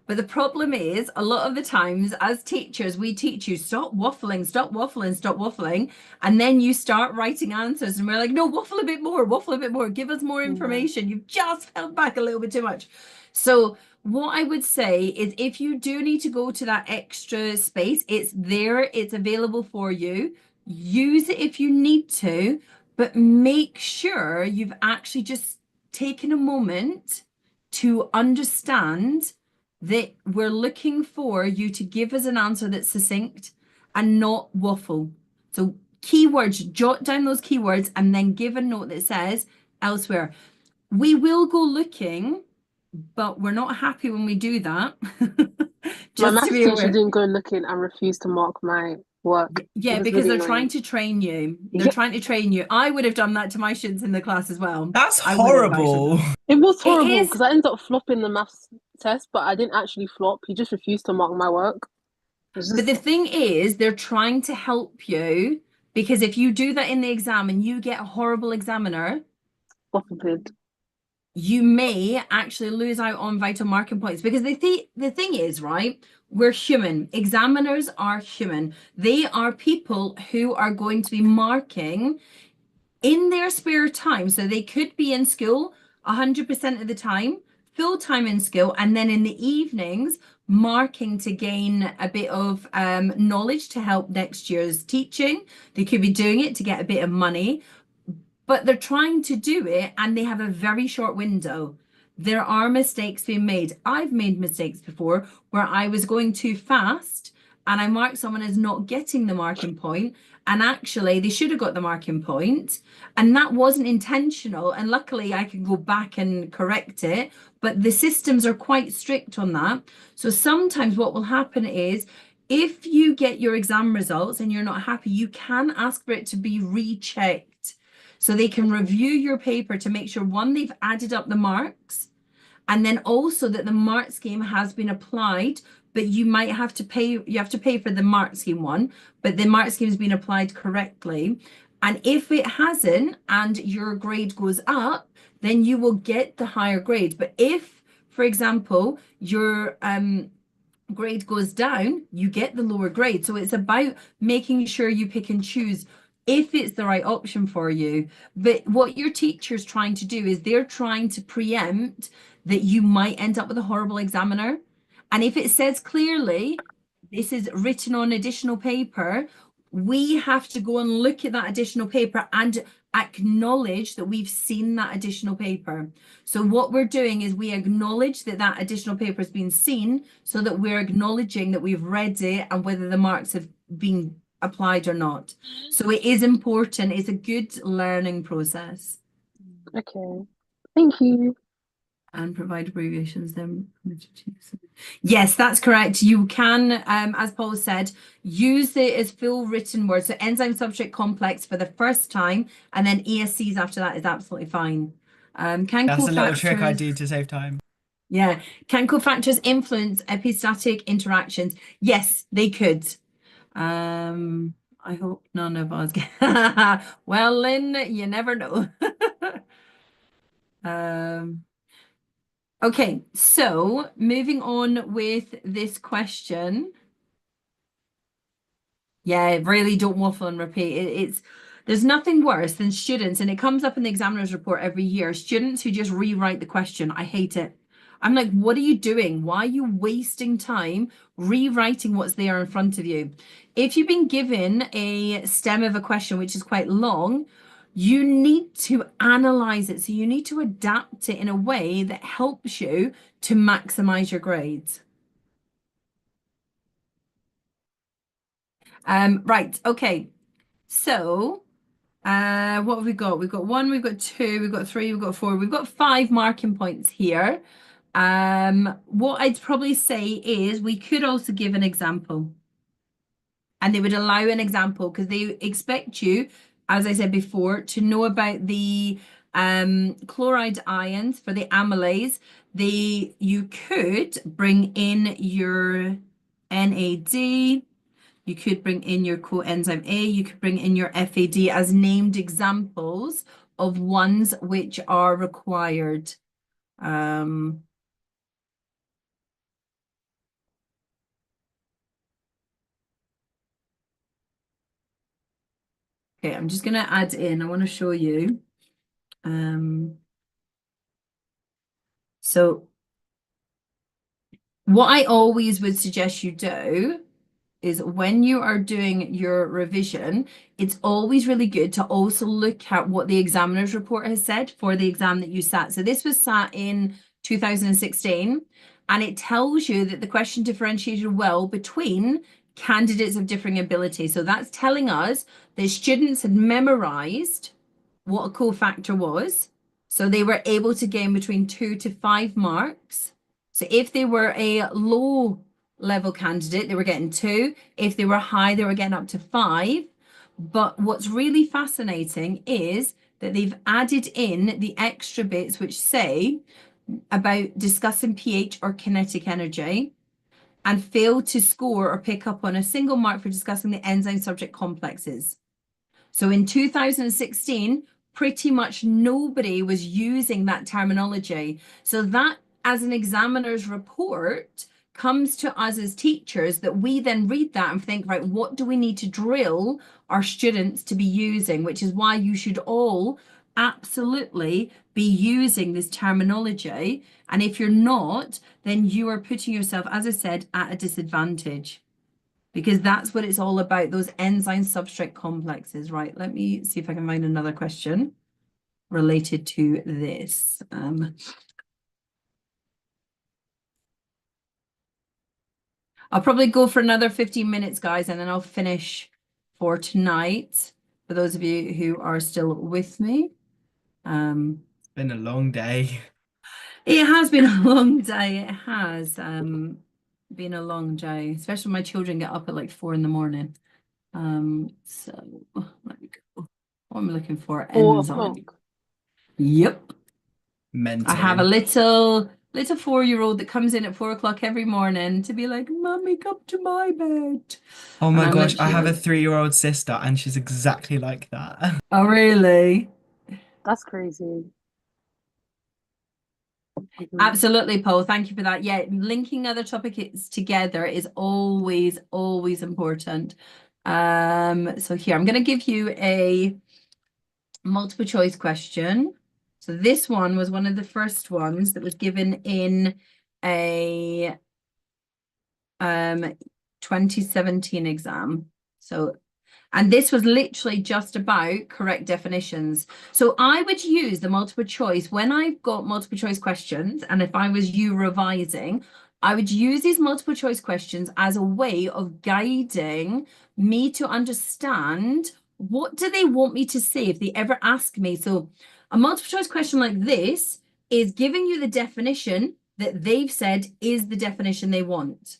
But the problem is, a lot of the times as teachers, we teach you stop waffling, stop waffling, stop waffling. And then you start writing answers, and we're like, no, waffle a bit more, waffle a bit more, give us more information. You've just held back a little bit too much. So, what I would say is if you do need to go to that extra space, it's there, it's available for you. Use it if you need to, but make sure you've actually just taken a moment to understand that we're looking for you to give us an answer that's succinct and not waffle. So keywords, jot down those keywords and then give a note that says elsewhere. We will go looking, but we're not happy when we do that. My Just to maths be teacher aware. didn't go looking and refused to mark my work. It Yeah, was because really they're annoying. trying to train you. They're Yeah, trying to train you. I would have done that to my students in the class as well. That's I would have actually. horrible. it was It horrible is. because I ended up flopping the maths test, but I didn't actually flop. He just refused to mark my work. It's But just the thing is, they're trying to help you because if you do that in the exam and you get a horrible examiner, stupid. you may actually lose out on vital marking points because the thing is, right, we're human. Examiners are human. They are people who are going to be marking in their spare time. So they could be in school 100% of the time, full time in school, and then in the evenings, marking to gain a bit of knowledge to help next year's teaching. They could be doing it to get a bit of money, but they're trying to do it and they have a very short window. There are mistakes being made. I've made mistakes before where I was going too fast and I marked someone as not getting the marking point, and actually they should have got the marking point, and that wasn't intentional. And luckily I could go back and correct it, but the systems are quite strict on that. So sometimes what will happen is if you get your exam results and you're not happy, you can ask for it to be rechecked. So they can review your paper to make sure, one, they've added up the marks, and then also that the mark scheme has been applied, but you might have to pay, you have to pay for the mark scheme one, but the mark scheme has been applied correctly. And if it hasn't and your grade goes up, then you will get the higher grade. But if, for example, your grade goes down, you get the lower grade. So it's about making sure you pick and choose if it's the right option for you. But what your teacher's trying to do is they're trying to preempt that you might end up with a horrible examiner. And if it says clearly, this is written on additional paper, we have to go and look at that additional paper and acknowledge that we've seen that additional paper. So what we're doing is we acknowledge that that additional paper has been seen, so that we're acknowledging that we've read it and whether the marks have been applied or not. So it is important. It's a good learning process. Okay. Thank you. And provide abbreviations then. Yes, that's correct. You can, as Paul said, use it as full written words. So enzyme substrate complex for the first time, and then ESCs after that is absolutely fine. Can That's a little trick I cofactors, do to save time. yeah, can cofactors influence epistatic interactions? Yes, they could. I hope none of us get well, Lynn, you never know. Okay, so moving on with this question. Yeah, really don't waffle and repeat. There's nothing worse than students, and it comes up in the examiner's report every year, students who just rewrite the question. I hate it. I'm like, what are you doing? Why are you wasting time rewriting what's there in front of you? If you've been given a stem of a question, which is quite long, you need to analyze it. So you need to adapt it in a way that helps you to maximize your grades. Right, okay. So what have we got? We've got 1, we've got 2, we've got 3, we've got 4, we've got 5 marking points here. What I'd probably say is we could also give an example. And they would allow an example because they expect you, as I said before, to know about the chloride ions for the amylase. You could bring in your NAD. You could bring in your coenzyme A, you could bring in your FAD as named examples of ones which are required. Okay, I'm just going to add in, I want to show you. So what I always would suggest you do is when you are doing your revision, it's always really good to also look at what the examiner's report has said for the exam that you sat. So this was sat in 2016, and it tells you that the question differentiated well between candidates of differing ability. So that's telling us that students had memorized what a cofactor was. So they were able to gain between 2 to 5 marks. So if they were a low level candidate, they were getting 2. If they were high, they were getting up to 5. But what's really fascinating is that they've added in the extra bits which say about discussing pH or kinetic energy, and failed to score or pick up on a single mark for discussing the enzyme subject complexes. So in 2016, pretty much nobody was using that terminology. So that, as an examiner's report, comes to us as teachers that we then read that and think, right, what do we need to drill our students to be using? Which is why you should all absolutely be using this terminology. And if you're not, then you are putting yourself, as I said, at a disadvantage, because that's what it's all about, those enzyme substrate complexes. Right, let me see if I can find another question related to this. I'll probably go for another 15 minutes, guys, and then I'll finish for tonight, for those of you who are still with me. It's been a long day. It has been a long day. It has been a long day, especially when my children get up at like 4 in the morning. So let me go. What am I looking for? 4 Enzyme. o'clock. Yep. Mental. I have a little 4-year-old that comes in at 4 o'clock every morning to be like, Mummy, come to my bed. Oh And my I'm gosh, I literally have a like, 3-year-old sister and she's exactly like that. oh, really? That's crazy. Mhm. Absolutely, Paul. Thank you for that. Yeah, linking other topics together is always, always important. So here, I'm going to give you a multiple choice question. So this one was one of the first ones that was given in a 2017 exam. So, And this was literally just about correct definitions. So I would use the multiple choice when I've got multiple choice questions, and if I was you revising, I would use these multiple choice questions as a way of guiding me to understand what do they want me to say if they ever ask me. So a multiple choice question like this is giving you the definition that they've said is the definition they want.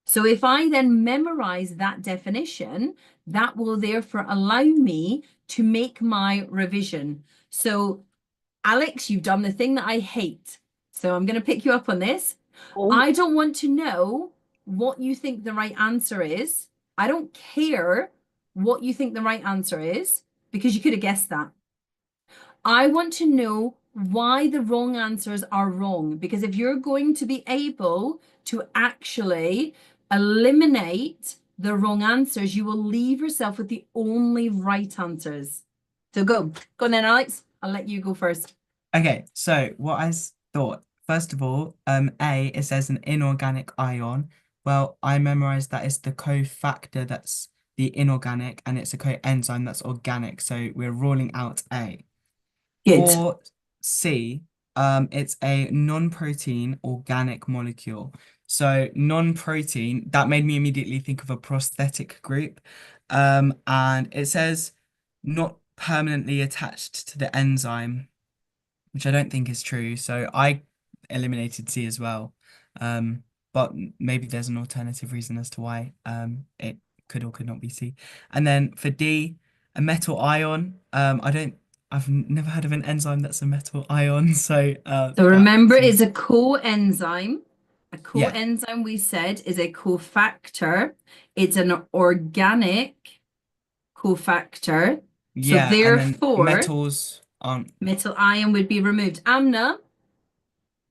So if I then memorize that definition, that will therefore allow me to make my revision. So Alex, you've done the thing that I hate. So I'm going to pick you up on this. Oh, I don't want to know what you think the right answer is. I don't care what you think the right answer is because you could have guessed that. I want to know why the wrong answers are wrong, because if you're going to be able to actually eliminate the wrong answers, you will leave yourself with the only right answers. So go on then, Alex. I'll let you go first. Okay, so what thought, first of all, A, it says an inorganic ion. Well, I memorized that it's the cofactor that's the inorganic and it's a coenzyme that's organic. So we're ruling out A. Good. For C, it's a non-protein organic molecule. So non-protein, that made me immediately think of a prosthetic group. And it says not permanently attached to the enzyme, which I don't think is true. So I eliminated C as well. But maybe there's an alternative reason as to why it could or could not be C. And then for D, a metal ion. I've never heard of an enzyme that's a metal ion. So So that remember, seems, it's a coenzyme. A yeah, coenzyme, we said, is a cofactor. It's an organic cofactor. So yeah. And then therefore, metals aren't. metal ion would be removed. Amna,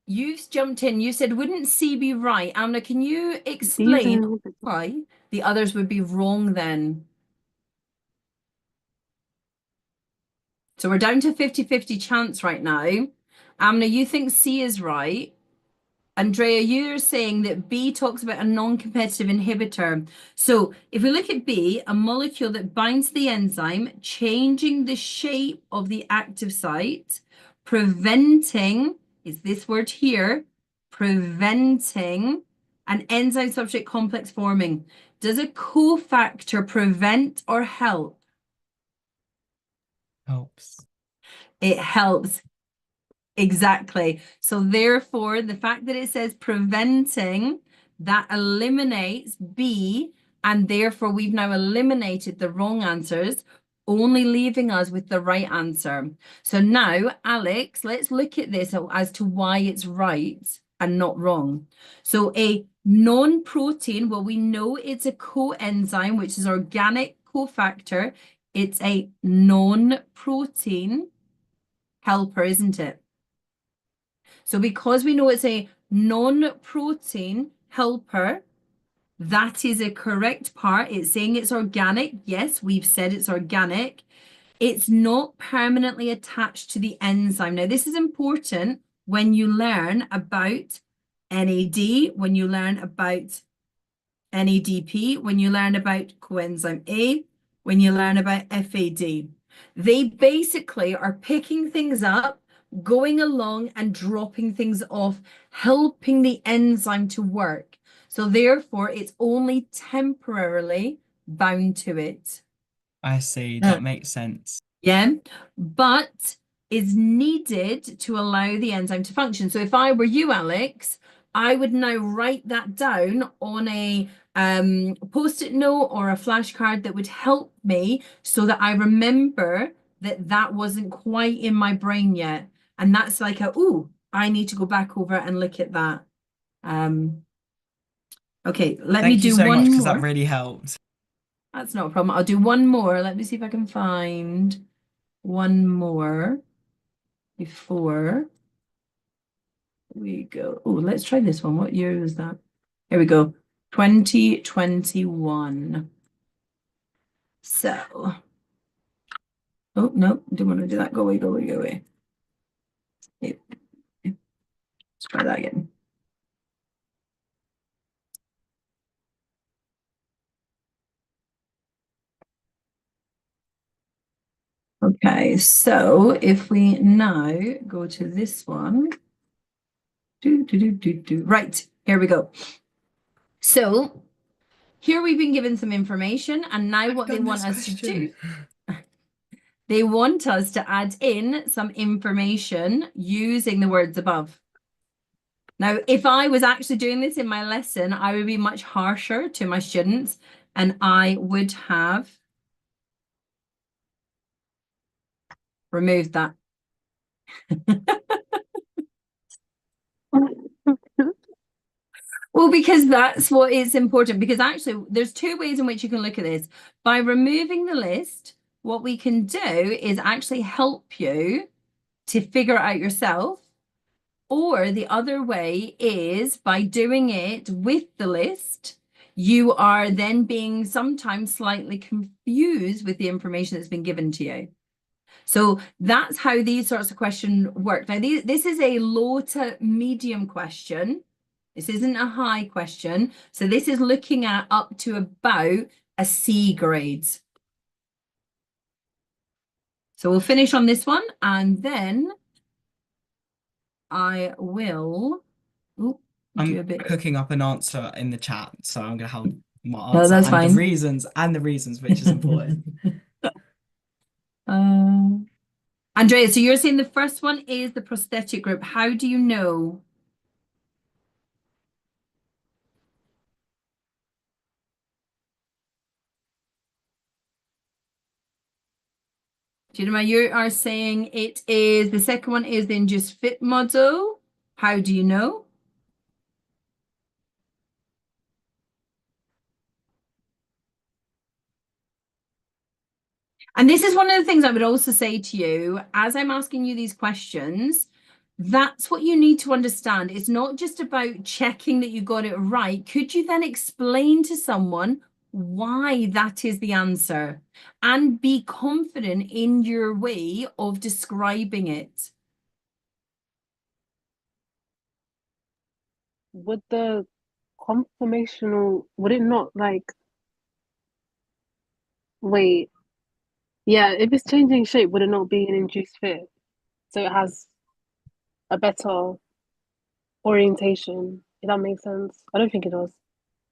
you've jumped in. You said, wouldn't C be right? Amna, can you these explain are why the others would be wrong then? So we're down to 50-50 chance right now. Amna, you think C is right. Andrea, you're saying that B talks about a non-competitive inhibitor. So if we look at B, a molecule that binds the enzyme, changing the shape of the active site, preventing, is this word here, preventing an enzyme substrate complex forming. Does a cofactor prevent or help? Helps. It helps. Exactly. So therefore, the fact that it says preventing, that eliminates B, and therefore we've now eliminated the wrong answers, only leaving us with the right answer. So now, Alex, let's look at this as to why it's right and not wrong. So a non-protein, well, we know it's a coenzyme, which is organic cofactor. It's a non-protein helper, isn't it? So because we know it's a non-protein helper, that is a correct part. It's saying it's organic. Yes, we've said it's organic. It's not permanently attached to the enzyme. Now, this is important when you learn about NAD, when you learn about NADP, when you learn about coenzyme A, when you learn about FAD. They basically are picking things up, going along and dropping things off, helping the enzyme to work. So therefore, it's only temporarily bound to it. I see. That makes sense. Yeah, but is needed to allow the enzyme to function. So if I were you, Alex, I would now write that down on a post-it note or a flashcard that would help me so that I remember that that wasn't quite in my brain yet. And that's like ooh, I need to go back over and look at that. Okay, let me Thank you do so much one because that more. really helped. That's not a problem. I'll do one more. Let me see if I can find one more before we go. Oh, let's try this one. What year was that? Here we go. 2021. So, oh, no, didn't want to do that. Go away, go away, go away. Okay, let's try that again. Okay, so if we now go to this one, right, here we go. So here we've been given some information, and now what they want us to do, they want us to add in some information using the words above. Now, if I was actually doing this in my lesson, I would be much harsher to my students, and I would have removed that. Well, because that's what is important, because actually there's two ways in which you can look at this. By removing the list, what we can do is actually help you to figure it out yourself. Or the other way is by doing it with the list, you are then being sometimes slightly confused with the information that's been given to you. So that's how these sorts of questions work. Now, this is a low to medium question. This isn't a high question. So this is looking at up to about a C grade. So we'll finish on this one, and then I will do a I'm bit. cooking up an answer in the chat, so I'm gonna have my No, answer that's and fine. the reasons, which is important. Andrea, so you're saying the first one is the prosthetic group. How do you know? Do you know you are saying it is the second one is the induced fit model? How do you know? And this is one of the things I would also say to you as I'm asking you these questions. That's what you need to understand. It's not just about checking that you got it right. Could you then explain to someone why that is the answer and be confident in your way of describing it? Would the conformational, would it not like, wait, yeah, if it's changing shape, would it not be an induced fit? So it has a better orientation, if that makes sense. I don't think it does.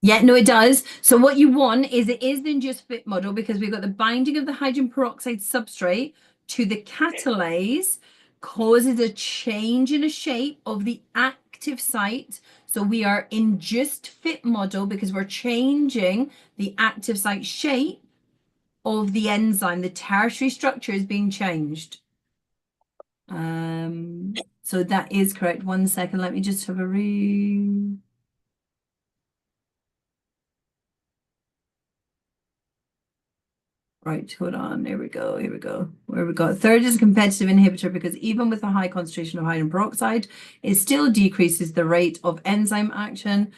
Yeah, no, it does. So what you want is it is the induced fit model because we've got the binding of the hydrogen peroxide substrate to the catalase causes a change in the shape of the active site. So we are induced fit model because we're changing the active site shape of the enzyme. The tertiary structure is being changed. So that is correct. 1 second. Let me just have a read. Right, hold on. Here we go. Here we go. Where we got third is a competitive inhibitor because even with a high concentration of hydrogen peroxide, it still decreases the rate of enzyme action.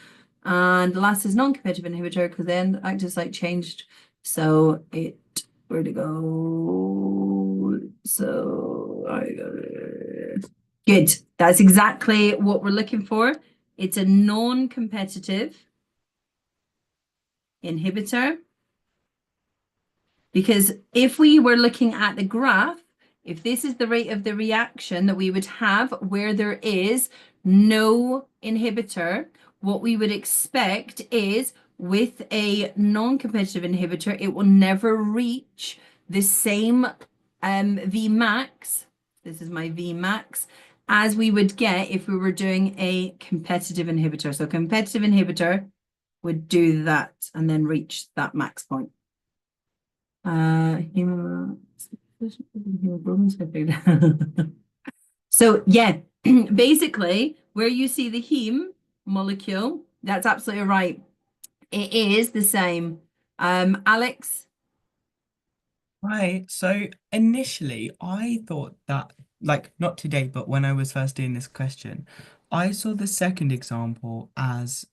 And the last is non-competitive inhibitor because then the active site changed. So it, where to go? So I got it. Good. That's exactly what we're looking for. It's a non-competitive inhibitor. Because if we were looking at the graph, if this is the rate of the reaction that we would have where there is no inhibitor, what we would expect is with a non-competitive inhibitor, it will never reach the same Vmax. This is my Vmax as we would get if we were doing a competitive inhibitor. So competitive inhibitor would do that and then reach that max point. So yeah, basically where you see the heme molecule, that's absolutely right. It is the same. Alex? Right. So initially, I thought that, like, not today, but when I was first doing this question, I saw the second example as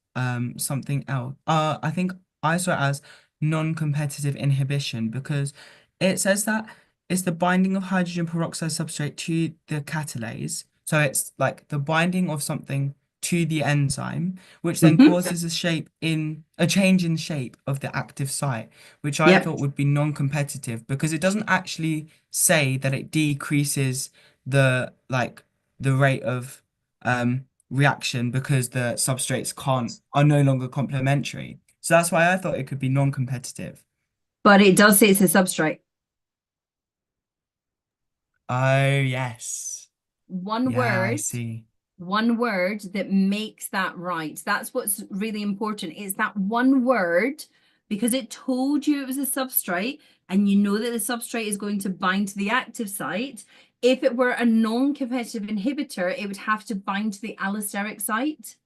something else. I think I saw it as non-competitive inhibition because it says that it's the binding of hydrogen peroxide substrate to the catalase. So it's like the binding of something to the enzyme, which then causes a change in shape of the active site, which I Yep. thought would be non-competitive because it doesn't actually say that it decreases the rate of reaction because the substrates are no longer complementary. So that's why I thought it could be non-competitive. But it does say it's a substrate. Oh, yes. One Yeah, I word, see. one word that makes that right. That's what's really important. It's that one word because it told you it was a substrate and you know that the substrate is going to bind to the active site. If it were a non-competitive inhibitor, it would have to bind to the allosteric site.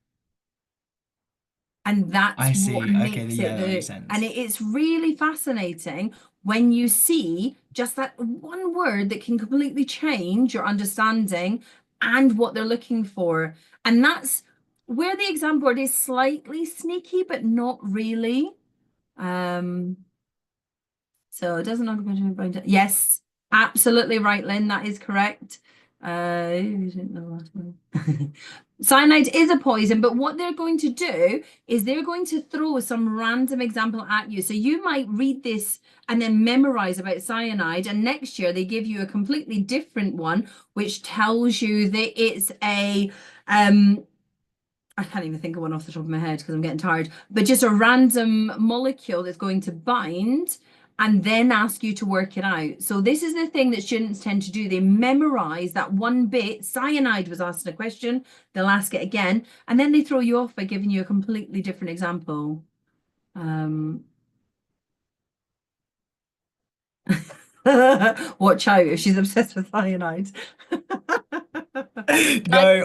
And that's I what see. Okay, makes yeah, it that makes the, and sense. it's really fascinating when you see just that one word that can completely change your understanding and what they're looking for. And that's where the exam board is slightly sneaky, but not really. So it doesn't know. Yes, absolutely right, Lynn. That is correct. You didn't know last one. Cyanide is a poison, but what they're going to do is they're going to throw some random example at you. So you might read this and then memorize about cyanide, and next year they give you a completely different one, which tells you that it's a I can't even think of one off the top of my head because I'm getting tired, but just a random molecule that's going to bind and then ask you to work it out. So this is the thing that students tend to do. They memorize that one bit. Cyanide was asked a question, they'll ask it again, and then they throw you off by giving you a completely different example. Watch out if she's obsessed with cyanide. Guys, No,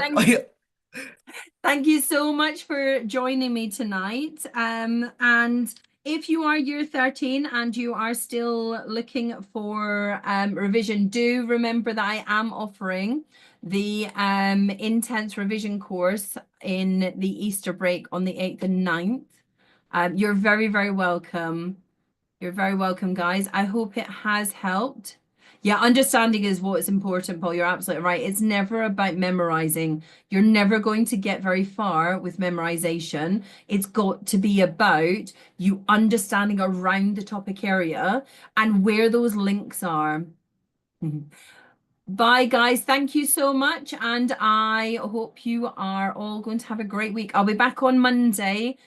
thank you so much for joining me tonight. And if you are year 13 and you are still looking for revision, do remember that I am offering the intense revision course in the Easter break on the 8th and 9th. You're very, very welcome. You're very welcome, guys. I hope it has helped. Yeah, understanding is what's important, Paul. You're absolutely right. It's never about memorizing. You're never going to get very far with memorization. It's got to be about you understanding around the topic area and where those links are. Bye, guys. Thank you so much. And I hope you are all going to have a great week. I'll be back on Monday.